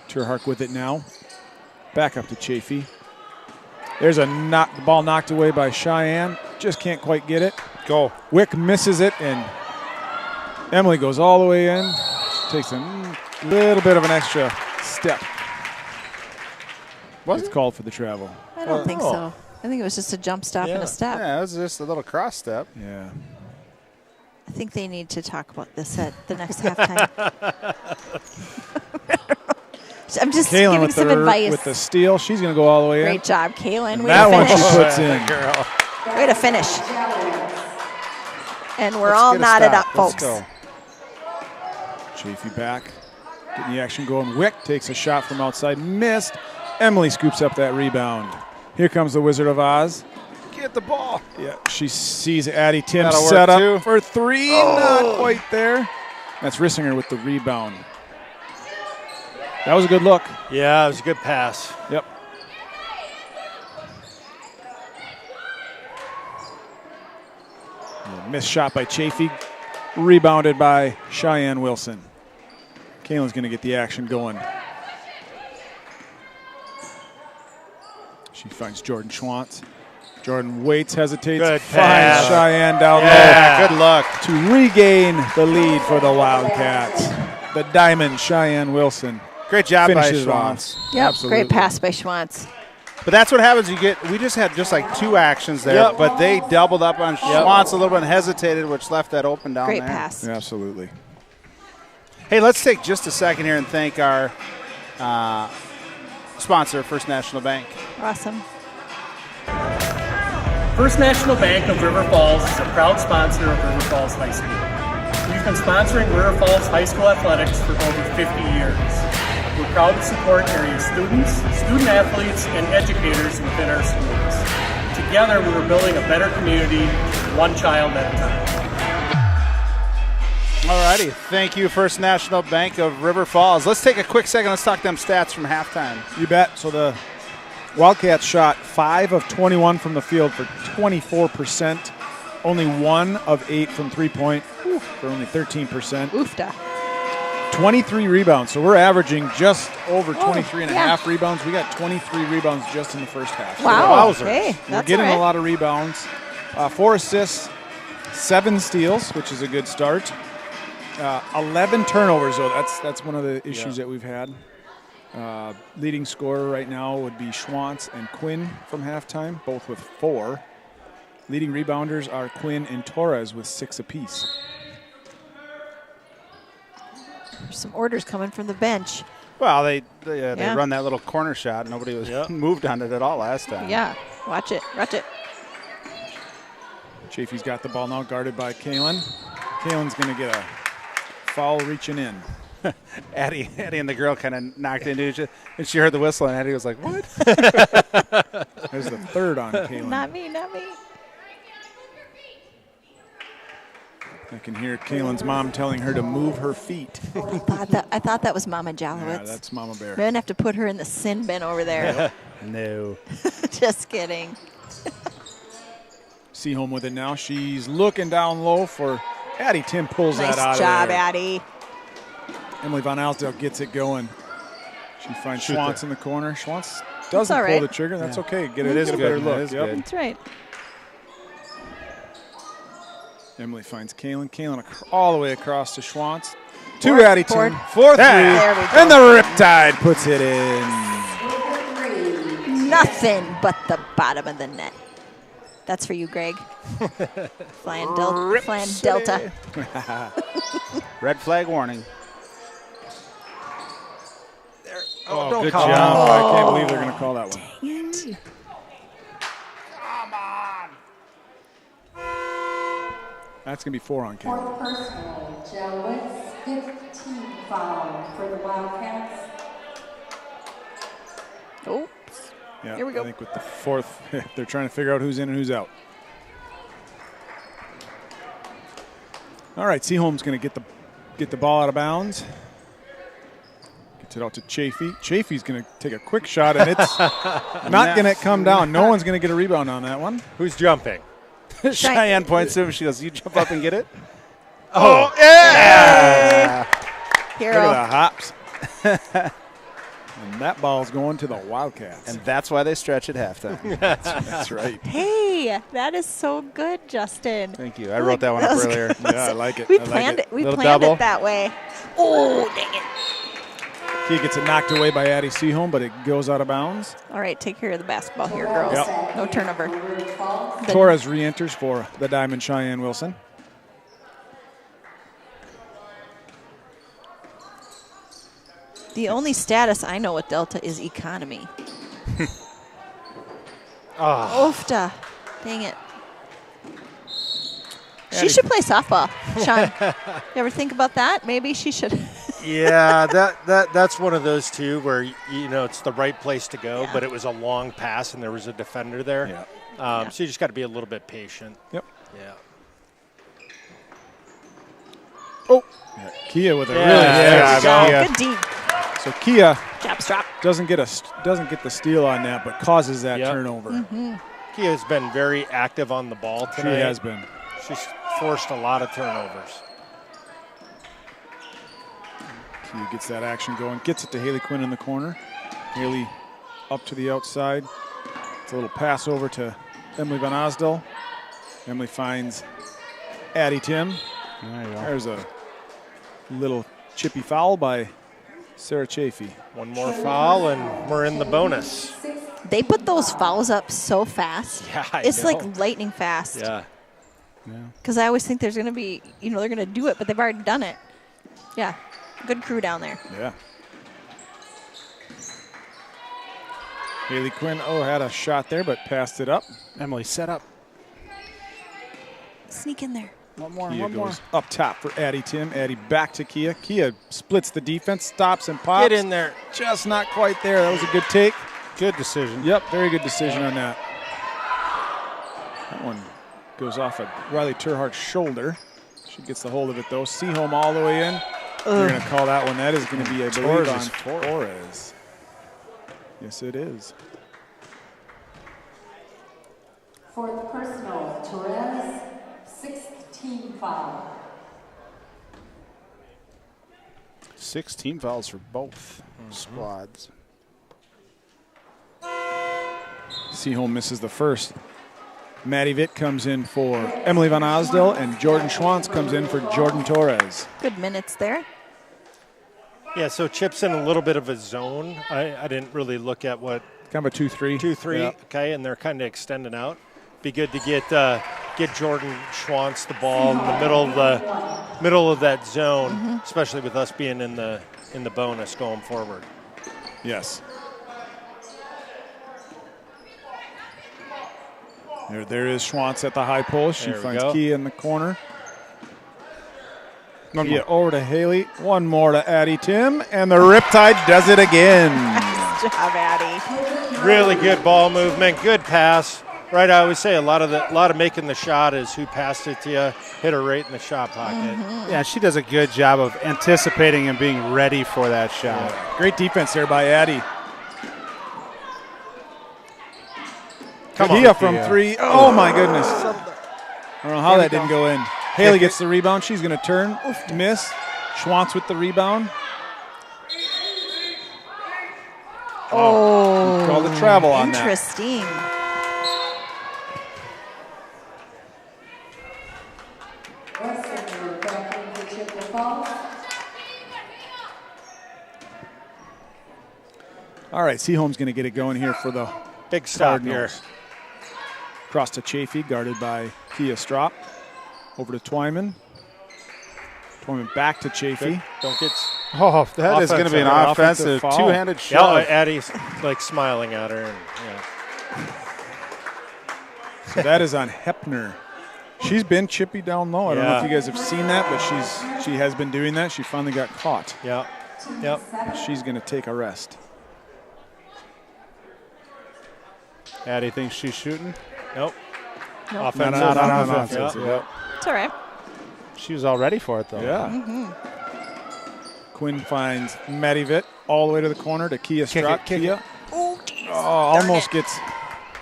Terhark with it now. Back up to Chafee. There's the ball knocked away by Cheyenne. Just can't quite get it. Go. Wick misses it, and Emily goes all the way in. Takes a little bit of an extra step. It's called for the travel. I don't think so. I think it was just a jump stop and a step. Yeah, it was just a little cross step. Yeah. I think they need to talk about this at the next halftime. I'm just Kaylin giving some advice. with the steal. She's going to go all the way in. Great job, Kaylin. Way That to one she finish. puts in. Girl. Way to finish. And we're all knotted up, folks. Let's go. Chafee back. Getting the action going. Wick takes a shot from outside. Missed. Emily scoops up that rebound. Here comes the Wizard of Oz. Get the ball. Yeah, she sees Addie Tim That'll set work up too. for 3. Not quite there. That's Rissinger with the rebound. That was a good look. Yeah, it was a good pass. Yep. Missed shot by Chafee. Rebounded by Cheyenne Wilson. Kaylin's going to get the action going. She finds Jordan Schwantz. Jordan waits, hesitates, Good finds pass. Cheyenne down Yeah, good luck. low to regain the lead for the Wildcats. The Diamond, Cheyenne Wilson. Great job by Finishes it off. Schwantz. Yep, Absolutely. great pass by Schwantz. But that's what happens. We just had just like 2 actions there, Yep. but they doubled up on Schwantz a little bit and hesitated, which left that open down Great there. pass. Absolutely. Hey, let's take just a second here and thank our sponsor, First National Bank. Awesome. First National Bank of River Falls is a proud sponsor of River Falls High School. We've been sponsoring River Falls High School athletics for over 50 years. We're proud to support area students, student athletes, and educators within our schools. Together, we are building a better community, one child at a time. All righty. Thank you, First National Bank of River Falls. Let's take a quick second. Let's talk them stats from halftime. You bet. So the Wildcats shot 5 of 21 from the field for 24%. Only 1 of 8 from three-point for only 13%. Oofda. 23 rebounds. So we're averaging just over 23 and a yeah. half rebounds. We got 23 rebounds just in the first half. So Wow. Wowzers. Hey, we're that's getting all right. a lot of rebounds. 4 assists, 7 steals, which is a good start. 11 turnovers, though. That's one of the issues that we've had. Leading scorer right now would be Schwantz and Quinn from halftime, both with 4. Leading rebounders are Quinn and Torres with 6 apiece. There's some orders coming from the bench. Well, they Yeah. run that little corner shot. Nobody was moved on it at all last time. Yeah, watch it. Chafee's got the ball now, guarded by Kalen. Kalen's going to get a foul reaching in. Addie and the girl kind of knocked into each other, and she heard the whistle, and Addie was like, what? There's the third on Kalen. Not me. I can hear Kalen's mom telling her to move her feet. I thought that was Mama Jalowitz. Yeah, that's Mama Bear. We're going to have to put her in the sin bin over there. No. Just kidding. Seaholm with it now. She's looking down low for Addie. Tim pulls Nice that out job, of there. Addie. Emily Von Alsdale gets it going. She finds Schwantz in the corner. Schwantz doesn't all pull right. the trigger. That's okay. Get It is a good. better It look. is Yep. good. That's right. Emily finds Kalen. Kalen all the way across to Schwantz. To Addie Tim. 4-3. There we go. And the Riptide puts it in. Nothing but the bottom of the net. That's for you, Greg. Flying Delta. Red flag warning. Oh, good call job. it. I can't believe they're going to call that one. That's going to be 4 on Kalen. Fourth personal, Jalowitz, 15 foul for the Wildcats. Oh, Yeah, Here we go. I think with the 4th, they're trying to figure out who's in and who's out. All right, Seaholm's going to get the ball out of bounds. Gets it out to Chafee. Chafee's going to take a quick shot, and it's not going to come down. No one's going to get a rebound on that one. Who's jumping? Cheyenne points to him. She goes, you jump up and get it? Oh, Look hero. at the hops. And that ball's going to the Wildcats. And that's why they stretch at halftime. That's right. Hey, that is so good, Justin. Thank you. I wrote that one up was earlier. Yeah, I like it. We I like planned it. We Little planned double. it that way. Oh, dang it. He gets it knocked away by Addie Seaholm, but it goes out of bounds. All right, take care of the basketball here, girls. Yep. No turnover. Torres re-enters for the Diamond Cheyenne Wilson. The only status I know with Delta is economy. Oofda. Dang it. She should play softball, Sean. You ever think about that? Maybe she should. yeah, that's one of those two where it's the right place to go, but it was a long pass and there was a defender there. Yeah. So you just got to be a little bit patient. Yep. Yeah. Oh, yeah, Kia with a really Yeah, good there you job. Good D. So Kia Jab strap. doesn't get the steal on that, but causes that turnover. Kia's been very active on the ball She tonight. has been. She's forced a lot of turnovers. Kia gets that action going, gets it to Haley Quinn in the corner. Haley up to the outside. It's a little pass over to Emily Van Osdel. Emily finds Addie Tim. There you go. There's a little chippy foul by Sarah Chafee. One more foul, and we're in the bonus. They put those fouls up so fast. Yeah, I it's know. like lightning fast. Yeah. Because I always think there's going to be, they're going to do it, but they've already done it. Yeah. Good crew down there. Yeah. Haley Quinn, had a shot there, but passed it up. Emily, set up. Sneak in there. One more, Kia one more. goes up top for Addie Tim. Addie back to Kia. Kia splits the defense, stops and pops. Get in there. Just not quite there. That was a good take. Good decision. Yep, very good decision on that. That one goes off of Riley Turhart's shoulder. She gets the hold of it, though. Seaholm all the way in. You're going to call that one. That is going to be, I believe, on Torres. Yes, it is. For the personal, Torres, 6th team foul. 6 team fouls for both squads. Seaholm misses the first. Maddie Vitt comes in for Emily Van Osdel, and Jordan Schwantz comes in for Jordan Torres. Good minutes there. Yeah, so Chip's in a little bit of a zone. I didn't really look at what. Kind of a 2-3. 2-3, Yeah. okay, and they're kind of extending out. Be good to get Jordan Schwantz the ball in the middle of that zone, especially with us being in the bonus going forward. Yes. There is Schwantz at the high post. She There we finds go. Kia in the corner. Kia over to Haley. One more to Addie Tim, and the Riptide does it again. Nice job, Addie. Really good ball movement, good pass. Right, I always say a lot of making the shot is who passed it to you, hit her right in the shot pocket. Yeah, she does a good job of anticipating and being ready for that shot. Yeah. Great defense there by Addie. Kia from 3. Oh, my goodness. I don't know how that didn't go in. Haley gets the rebound. She's going to turn, miss. Schwantz with the rebound. Oh, called a travel on that. interesting. All right, Seaholm's going to get it going here for the Big stop Cardinals. here. Cross to Chafee, guarded by Kia Strop. Over to Twyman. Twyman back to Chafee. Don't get. Oh, that is going to be an offensive foul. two-handed Yeah, shove. Addie's like smiling at her. And, So that is on Hepner. She's been chippy down low. I don't know if Yeah. you guys have seen that, but she has been doing that. She finally got caught. yeah. Yep. She's going to take a rest. Addie thinks she's shooting. Nope. Nope. Offensive. Not Yeah. offensive. Yep. It's all right. She was all ready for it, though. Yeah. Quinn finds Maddie Vitt all the way to the corner to Kia Strop. kick Kia. Oh, geez. Almost gets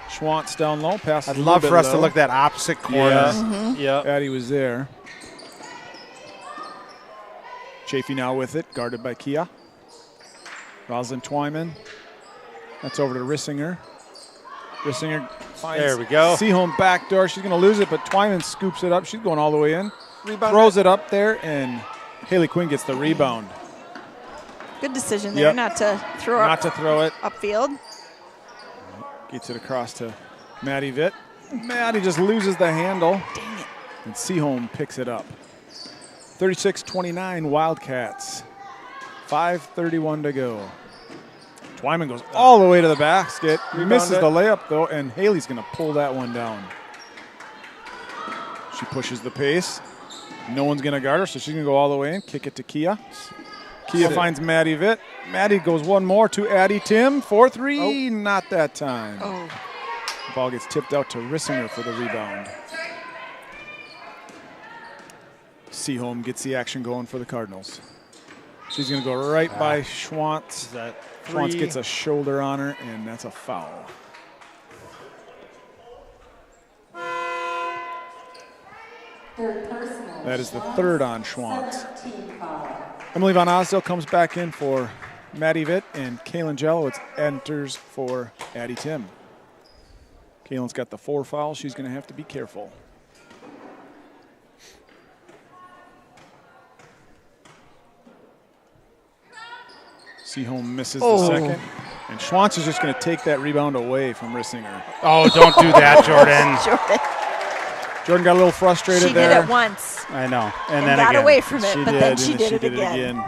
Schwantz down low. Passes I'd a love little for bit us to low. look that opposite corner. Yep. Addie was there. Chafee now with it, guarded by Kia. Rosalind Twyman. That's over to Rissinger. Rissinger finds There we go. Seaholm backdoor. She's going to lose it, but Twyman scoops it up. She's going all the way in. Throws it up there, and Haley Quinn gets the rebound. Good decision there Yep. not to throw Not to throw it. upfield. Gets it across to Maddie Vitt. Maddie just loses the handle. Dang it. And Seaholm picks it up. 36-29 Wildcats. 5:31 to go. Twyman goes all the way to the basket. He misses the layup, though, and Haley's going to pull that one down. She pushes the pace. No one's going to guard her, so she's going to go all the way in, kick it to Kia. Kia finds Maddie Vitt. Maddie goes one more to Addie Tim. 4-3, not that time. Oh, Ball gets tipped out to Rissinger for the rebound. Seaholm gets the action going for the Cardinals. She's going to go right by Schwantz. Schwantz gets a shoulder on her, and that's a foul. Third personal. That is the third on Schwantz. 7th foul. Emily Van Osdel comes back in for Maddie Vitt, and Kaylin Jello enters for Addie Tim. Kaylin's got the 4 fouls. She's going to have to be careful. Seaholm misses the second. And Schwantz is just going to take that rebound away from Rissinger. Oh, don't do that, Jordan. Jordan got a little frustrated there. She did it once. I know. And then got again. away from it, She but did, then she and did it again.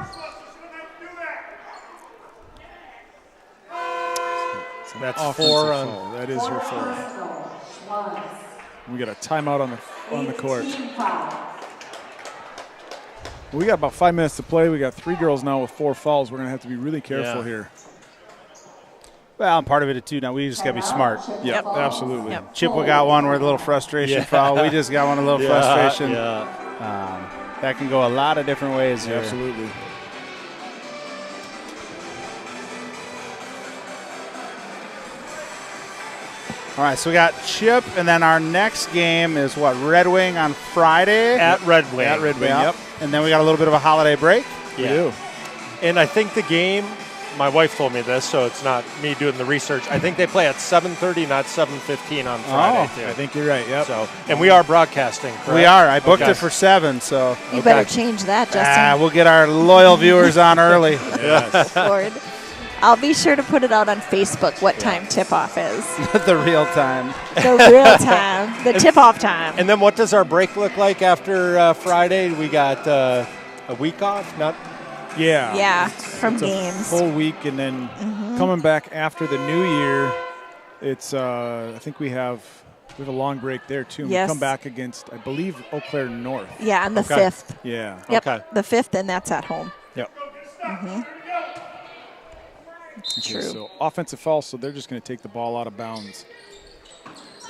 So that's offensive 4 on. foul. That is her 4th. We got a timeout on the court. We got about 5 minutes to play. We got 3 girls now with 4 fouls. We're going to have to be really careful here. Well, and part of it too. Now we just got to be smart. Yep, absolutely. Yep. Chippewa got one with a little frustration foul. We just got one a little frustration. Yeah. That can go a lot of different ways here. Absolutely. All right, so we got Chip, and then our next game is what? Red Wing on Friday? At Red Wing. At Red Wing, yep. And then we got a little bit of a holiday break. We do. And I think the game, my wife told me this, so it's not me doing the research. I think they play at 7:30, not 7:15 on Friday, too. I think you're right, yep. So, and we are broadcasting, correct? We are. I booked it for 7, so. You better change that, Justin. We'll get our loyal viewers on early. Yes. Lord. I'll be sure to put it out on Facebook what time tip-off is. The real time. The real time. The tip-off time. And then what does our break look like after Friday? We got a week off? Not. Yeah. Yeah, from It's games. a full week, and then coming back after the new year, it's I think we have a long break there too. And Yes. we come back against, I believe, Eau Claire North. Yeah, on the Okay. 5th. Yeah. Yep, Okay. the 5th, and that's at home. Yep. True. So offensive foul, so they're just going to take the ball out of bounds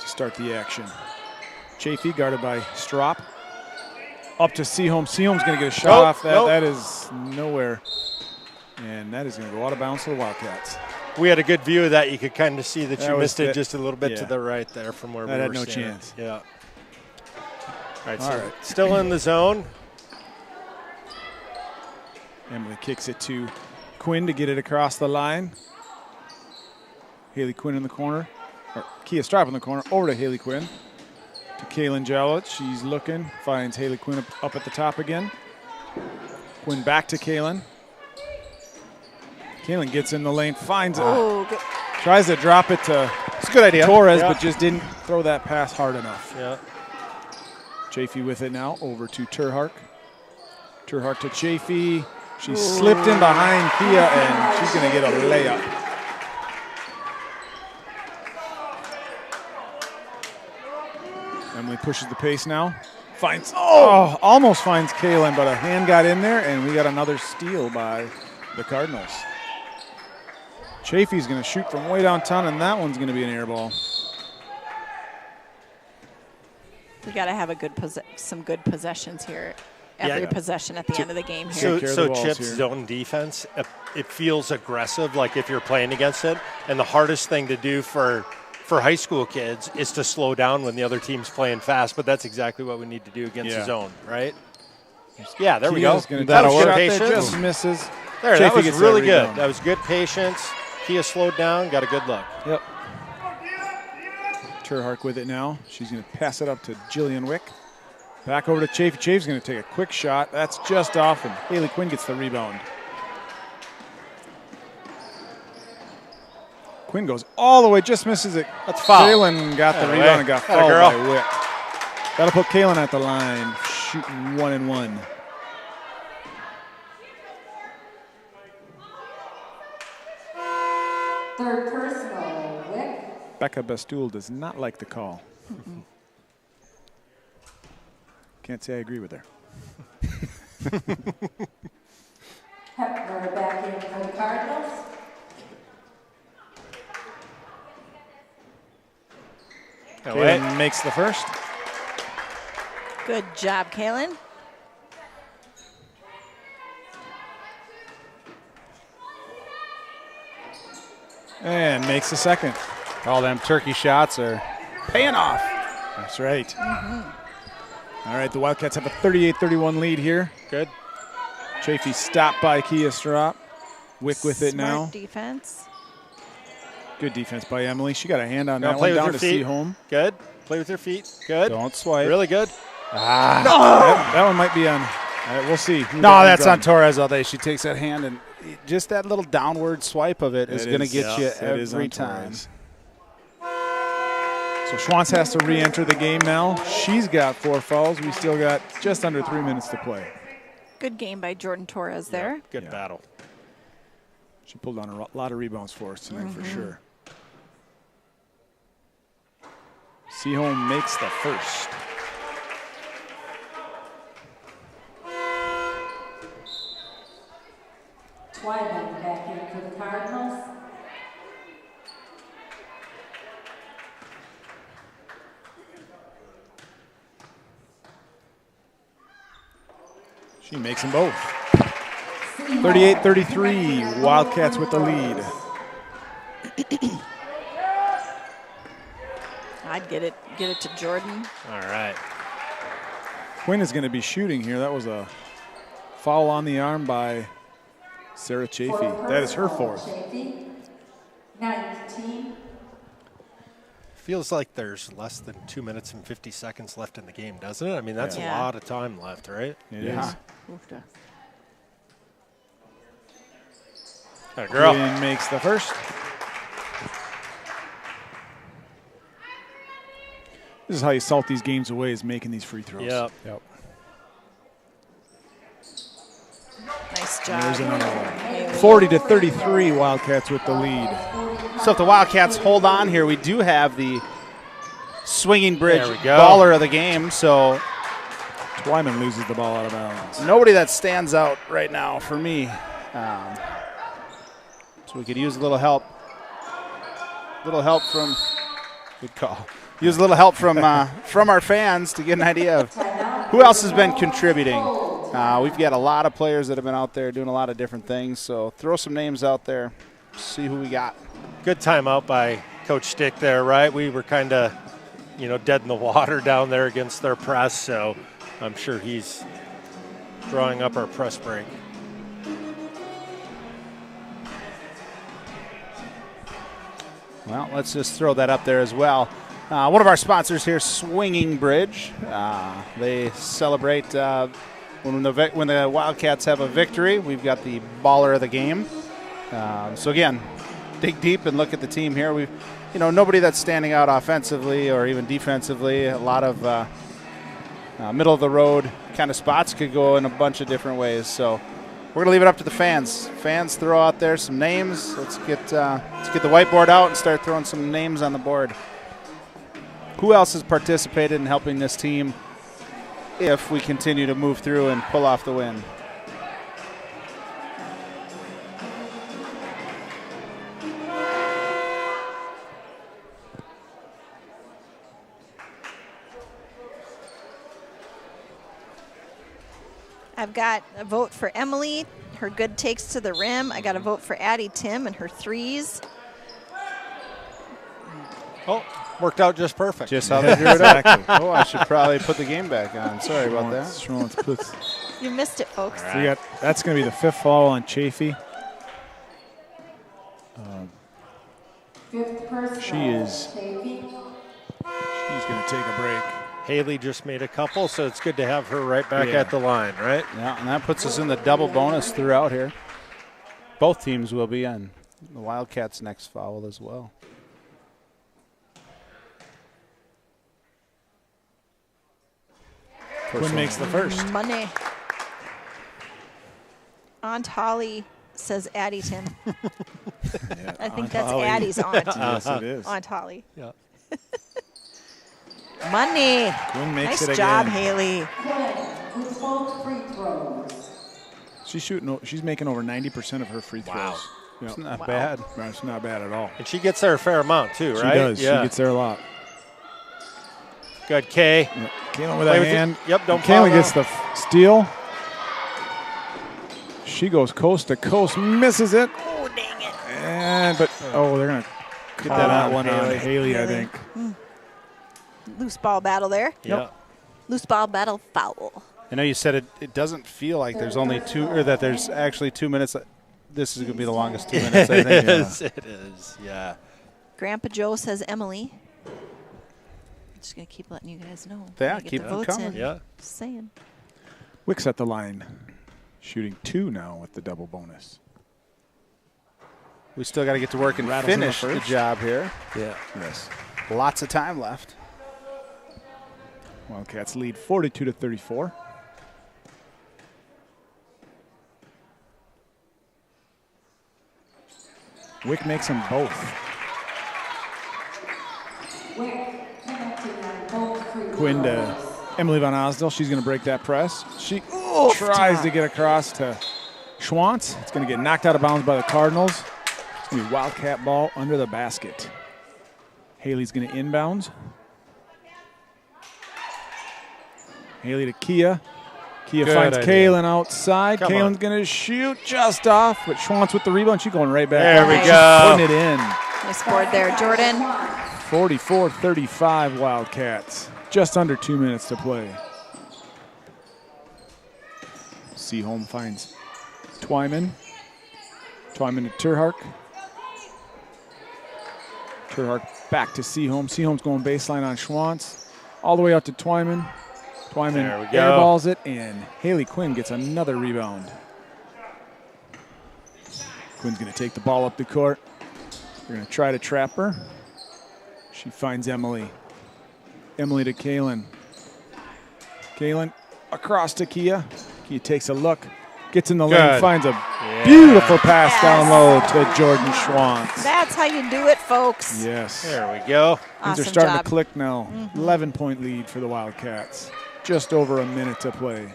to start the action. Chafee guarded by Strop. Up to Seaholm. Seaholm's going to get a shot off that. Nope. That is nowhere. And that is going to go out of bounds to the Wildcats. We had a good view of that. You could kind of see that That you was missed it it. just a little bit Yeah. to the right there from where That we had were no standing. chance. Yeah. All right, All so right. still in the zone. Emily kicks it to Quinn to get it across the line. Haley Quinn in the corner. Or Kia Strop in the corner. Over to Haley Quinn. To Kaylin Jowlett. She's looking. Finds Haley Quinn up at the top again. Quinn back to Kaylin. Kaylin gets in the lane. Finds it. Tries to drop it to It's a good idea. Torres, Yeah. but just didn't throw that pass hard enough. Yeah. Chafee with it now. Over to Turhark. Turhark to Chafee. She slipped in behind Kia, and she's going to get a layup. Emily pushes the pace now. Almost finds Kaylin, but a hand got in there, and we got another steal by the Cardinals. Chafee's going to shoot from way downtown, and that one's going to be an air ball. We got to have some good possessions here. Every Yeah. possession at the end of the game here. So, care of so the balls Chip's here. zone defense, it feels aggressive, like if you're playing against it. And the hardest thing to do for high school kids is to slow down when the other team's playing fast. But that's exactly what we need to do against the zone, right? Yeah, there we go. Kia's gonna That take was a good shot there, patience. just misses. There, that Chafee was gets really good. rebound. That was good patience. Kia slowed down, got a good look. Yep. Turhark with it now. She's going to pass it up to Jillian Wick. Back over to Chafee. Chafee's going to take a quick shot. That's just off, and Haley Quinn gets the rebound. Quinn goes all the way, just misses it. That's foul. Kaylin got the Atta rebound way. and got Atta fouled girl. by Wick. That'll put Kaylin at the line, shooting 1-and-1. Third personal, Wick. Becca Bastoul does not like the call. Can't say I agree with her. Hepner back in for the Cardinals. Kaylin makes the first. Good job, Kaylin. And makes the second. All them turkey shots are paying off. That's right. All right, the Wildcats have a 38-31 lead here. Good. Chafee stopped by Kia Strop. Wick with it now. Smart defense. Good defense by Emily. She got a hand on Now that play one with down your to feet. see home. Good. Play with your feet. Good. Don't swipe. Really good. That one might be on. We'll see. No, that's on Torres all day. She takes that hand and just that little downward swipe of it is going to get you every time. So Schwantz has to re-enter the game now. She's got 4 fouls. We still got just under 3 minutes to play. Good game by Jordan Torres there. Good battle. She pulled on a lot of rebounds for us tonight for sure. Seaholm makes the first. Twyman back in for the Cardinals. She makes them both. 38-33, Wildcats with the lead. I'd get it to Jordan. All right. Quinn is going to be shooting here. That was a foul on the arm by Sarah Chafee. That is her 4th. 19. Feels like there's less than 2 minutes and 50 seconds left in the game, doesn't it? I mean, that's a lot of time left, right? It is. That girl. Quinn makes the first. This is how you salt these games away, is making these free throws. Yep. Nice There's job. another one. 40-33, Wildcats with the lead. So if the Wildcats hold on here, we do have the swinging bridge There we go. baller of the game. So Twyman loses the ball out of bounds. nobody that stands out right now for me. So we could use a little help. From good call. Use a little help from our fans to get an idea of who else has been contributing. We've got a lot of players that have been out there doing a lot of different things. So throw some names out there, see who we got. Good timeout by Coach Stick there, right? We were kind of, dead in the water down there against their press, so I'm sure he's drawing up our press break. Well, let's just throw that up there as well. One of our sponsors here, Swinging Bridge. They celebrate when the Wildcats have a victory. We've got the baller of the game. So again, dig deep and look at the team here. We've, nobody that's standing out offensively or even defensively. A lot of middle of the road kind of spots could go in a bunch of different ways. So we're gonna leave it up to the fans. Fans, throw out there some names. Let's get the whiteboard out and start throwing some names on the board. Who else has participated in helping this team if we continue to move through and pull off the win? I've got a vote for Emily, her good takes to the rim. I got a vote for Addie Tim and her threes. Oh, worked out just perfect. Just how they drew it up. Oh, I should probably put the game back on. Sorry about that. You missed it, folks. So that's going to be the 5th foul on Chafee. Fifth person. She's going to take a break. Haley just made a couple, so it's good to have her right back at the line, right? Yeah, and that puts us in the double bonus throughout here. Both teams will be on the Wildcats' next foul as well. Quinn makes the first. Money. Aunt Holly says Addie Tim. I think that's Holly. Addie's aunt. Yes, it is. Aunt Holly. Yeah. Money. Quinn makes Nice it again. job, Haley. Quinn with both free throws. She's making over 90% of her free throws. Wow. Yep. It's not bad. It's not bad at all. And she gets there a fair amount, too, right? She does. Yeah. She gets there a lot. Good, Kay. Yep. Kaylin with Play that with hand. Yep, don't Kaylin foul gets now. the steal. She goes coast to coast, misses it. Oh, dang it. And they're gonna get that one on Haley, I think. Loose ball battle there. Yeah. Loose ball battle foul. I know you said it doesn't feel like there's only that there's actually 2 minutes. This is going to be the longest 2 minutes, I think. It is. Yeah. Grandpa Joe says Emily. I'm just going to keep letting you guys know. Yeah, Get keep the them votes coming. in. Yeah. Just saying. Wicks at the line, shooting 2 now with the double bonus. We still got to get to work and Rattles in the finish the first. job here. Yeah. Yes. Lots of time left. Wildcats lead 42-34. Wick makes them both. Quinn to Emily Van Osdell. She's going to break that press. She tries to get across to Schwantz. It's going to get knocked out of bounds by the Cardinals. It's going to be Wildcat ball under the basket. Haley's going to inbounds. Haley to Kia. Kia Good finds idea. Kaylin outside. Come Kaylin's on. going to shoot just off, but Schwantz with the rebound. She's going right back. There we She's go. putting it in. Nice board there, Jordan. 44-35 Wildcats. Just under 2 minutes to play. Seaholm finds Twyman. Twyman to Terhark. Terhark back to Seaholm. Seaholm's going baseline on Schwantz. All the way out to Twyman. Twyman There we go. airballs it, and Haley Quinn gets another rebound. Quinn's going to take the ball up the court. They're going to try to trap her. She finds Emily. Emily to Kaylin. Kaylin across to Kia. Kia takes a look, gets in the lane, Good. finds a beautiful pass down low to Jordan Schwantz. That's how you do it, folks. Yes. There we go. Things Awesome are starting job. to click now. 11-point lead for the Wildcats. Just over a minute to play.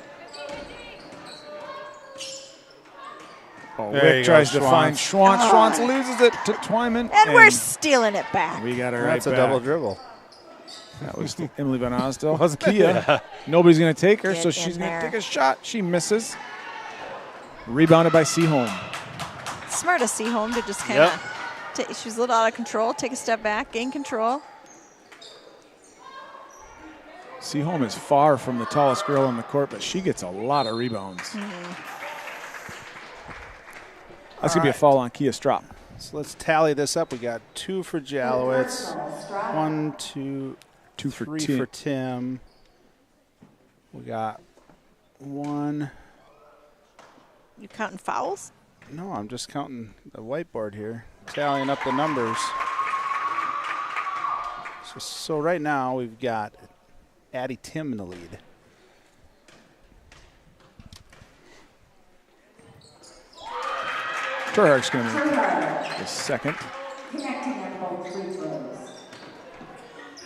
Oh, There you Wick go, tries to Schwantz. find Schwantz. Schwantz loses it to Twyman. And we're stealing it back. we got her right That's a back. double dribble. That was Emily Van Osdell. Kia. Nobody's going to take her, Get so she's in going to there. take a shot. She misses. Rebounded by Seaholm. Smart of Seaholm to just kind of, she was a little out of control, take a step back, gain control. Seaholm is far from the tallest girl on the court, but she gets a lot of rebounds. That's going to be a foul on Kia Strop. So let's tally this up. We got 2 for Jalowitz, 1, 2, 2 for 3 Tim. for Tim. We got 1. You counting fouls? No, I'm just counting the whiteboard here, tallying up the numbers. So right now we've got Addie Tim in the lead. Terhark's going to make the second. Connecting at both free throws.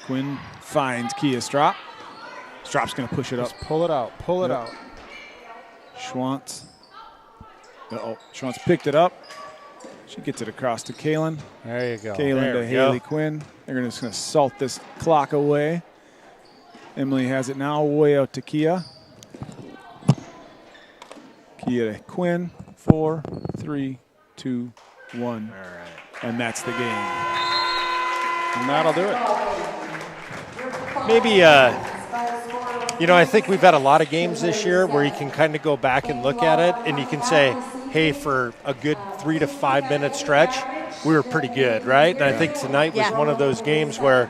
Quinn finds Kia Strop. Strop's going to push it up. Just pull it out. Pull it Yep. out. Schwantz. Schwantz picked it up. She gets it across to Kaylin. There you go. Kaylin There to we Haley go. Quinn. They're just going to salt this clock away. Emily has it now way out to Kia. Kia to Quinn. 4, 3, 2, 1. All right. And that's the game. And that'll do it. Maybe, I think we've had a lot of games this year where you can kind of go back and look at it and you can say, hey, for a good 3 to 5 minute stretch, we were pretty good, right? And I think tonight was one of those games where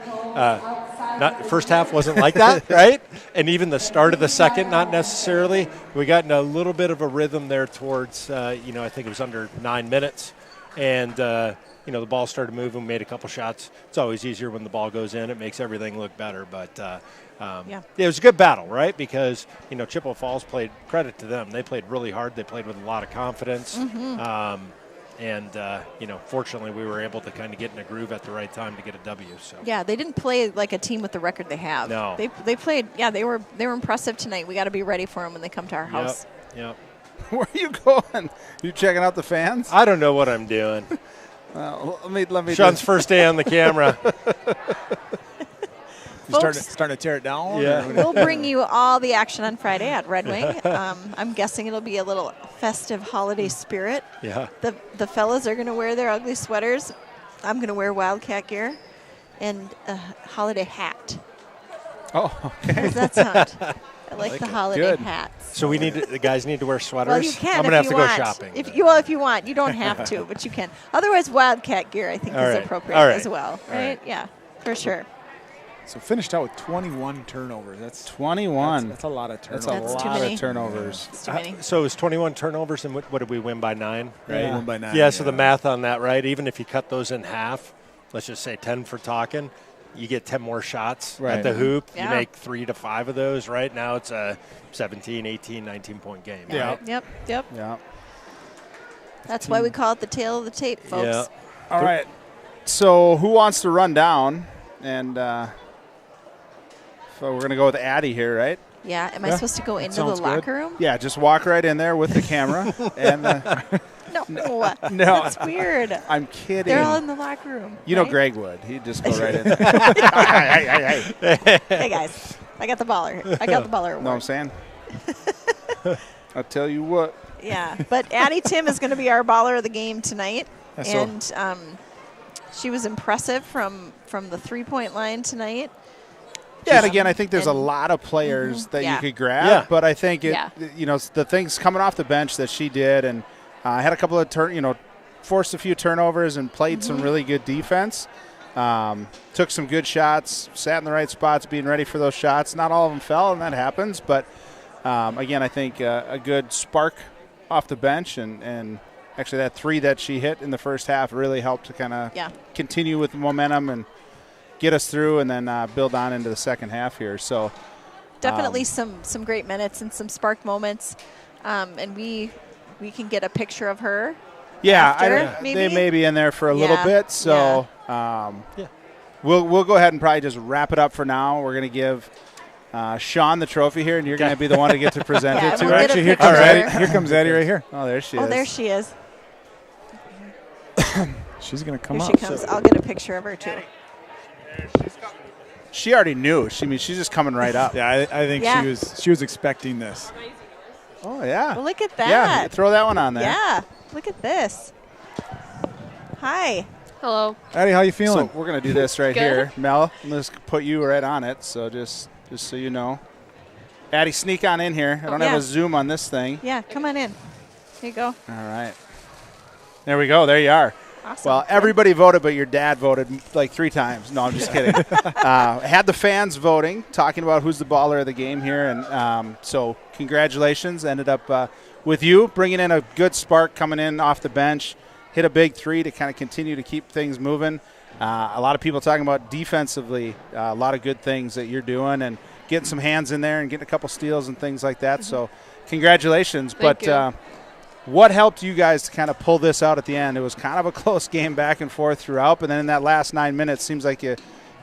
not first half wasn't like that, right? And even the start of the second, not necessarily. We got in a little bit of a rhythm there towards, I think it was under 9 minutes. And, the ball started moving, we made a couple shots. It's always easier when the ball goes in. It makes everything look better. But it was a good battle, right? Because, Chippewa Falls played, credit to them. They played really hard. They played with a lot of confidence. Fortunately, we were able to kind of get in a groove at the right time to get a W. So Yeah, they didn't play like a team with the record they have. No. They played, they were impressive tonight. We got to be ready for them when they come to our house. Yep. Where are you going? You checking out the fans? I don't know what I'm doing. Let me. Sean's first day on the camera. You starting to tear it down? Yeah. Or- We'll bring you all the action on Friday at Red Wing. I'm guessing it'll be a little festive holiday spirit. Yeah. The fellas are going to wear their ugly sweaters. I'm going to wear Wildcat gear and a holiday hat. Oh, How does that sound? I like the holiday Good. hats. So the guys need to wear sweaters. Well, you can. I'm gonna if have you to want. go shopping. If you want, you don't have to, but you can. Otherwise, Wildcat gear I think All is right. appropriate All right. as well, All right? right. Yeah, for sure. So finished out with 21 turnovers. That's 21. That's a lot of That's turnovers. a That's too lot many. of turnovers. It's too many. So it was 21 turnovers, and what did we win by 9? Right. Yeah. Won by 9, Yeah. So the math on that, right? Even if you cut those in half, let's just say 10 for talking, you get 10 more shots Right. at the hoop. Yeah. You make 3 to 5 of those. Right now, it's a 17, 18, 19-point game. Yeah. Right? Yep. Yeah. That's why we call it the tail of the tape, folks. Yeah. All right. So who wants to run down? And so we're going to go with Addie here, right? Yeah. Am I supposed to go into the sounds good. locker room? Yeah, just walk right in there with the camera. And No. No. That's weird. I'm kidding. They're all in the locker room. You know right? Greg would. He'd just go right in. Hey. Hey guys, I got the baller. I got the baller award. Know what I'm saying? I'll tell you what. Yeah, but Addie Tim is going to be our baller of the game tonight, Yeah, so- and she was impressive from the 3-point line tonight. Yeah, and again, I think there's a And- lot of players that Yeah. you could grab, Yeah. but I think Yeah. the things coming off the bench that she did, and had a couple of forced a few turnovers and played some really good defense. Took some good shots, sat in the right spots, being ready for those shots. Not all of them fell, and that happens, but again, I think a good spark off the bench, and actually that 3 that she hit in the first half really helped to kind of Yeah. continue with the momentum and get us through, and then build on into the second half here. So Definitely some great minutes and some spark moments, and we can get a picture of her. yeah, after, maybe? they may be in there for a little Yeah. bit. So we'll go ahead and probably just wrap it up for now. We're going to give Sean the trophy here, and you're going to be the one to get to present Yeah, it to we'll her. get a Actually, here picture comes of Addie. her. Here comes Addie right here. Oh, there she Oh, is. there she is. She's going to come Here up. she comes. I'll get a picture of her too. She already knew. She's just coming right up. Yeah, I think Yeah. she was expecting this. Oh yeah. Well, look at that. Yeah, throw that one on there. Yeah, look at this. Hi. Hello. Addie, how you So feeling? we're going to do this right Good. here. Mel, let's put you right on it. So just so you know. Addie, sneak on in here. I don't have Yeah. a zoom on this thing. Yeah, come on in. Here you go. All right. There we go. There you are. Awesome. Well, everybody voted, but your dad voted like 3 times. No, I'm just kidding. Had the fans voting, talking about who's the baller of the game here. And so congratulations. Ended up with you, bringing in a good spark coming in off the bench. Hit a big 3 to kind of continue to keep things moving. A lot of people talking about defensively, a lot of good things that you're doing and getting some hands in there and getting a couple steals and things like that. So congratulations. Thank But you. what helped you guys to kind of pull this out at the end? It was kind of a close game back and forth throughout, but then in that last 9 minutes, seems like you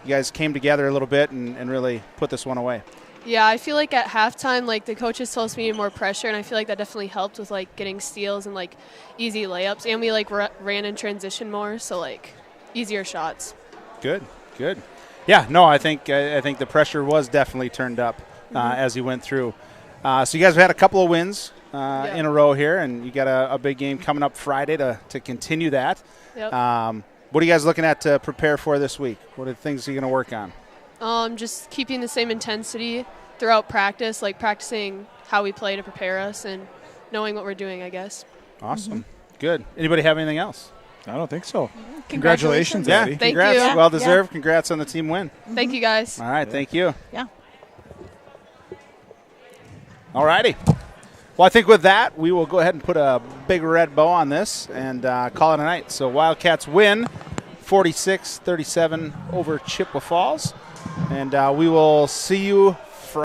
guys came together a little bit and really put this one away. Yeah, I feel like at halftime, like the coaches told us we needed more pressure, and I feel like that definitely helped with like getting steals and like easy layups, and we like ran in transition more, so like easier shots. Good. Yeah, no, I think the pressure was definitely turned up as you went through. So you guys have had a couple of wins in a row here, and you got a big game coming up Friday to continue that. Yep. What are you guys looking at to prepare for this week? What are the things you're going to work on? Just keeping the same intensity throughout practice, like practicing how we play to prepare us and knowing what we're doing, I guess. Awesome. Good. Anybody have anything else? I don't think so. Congratulations. Congratulations, Addie. Thank congrats. you. Yeah, Well deserved. Congrats on the team win. Thank you guys. All right, thank you. Yeah. All righty. Well, I think with that, we will go ahead and put a big red bow on this and call it a night. So Wildcats win 46-37 over Chippewa Falls. And we will see you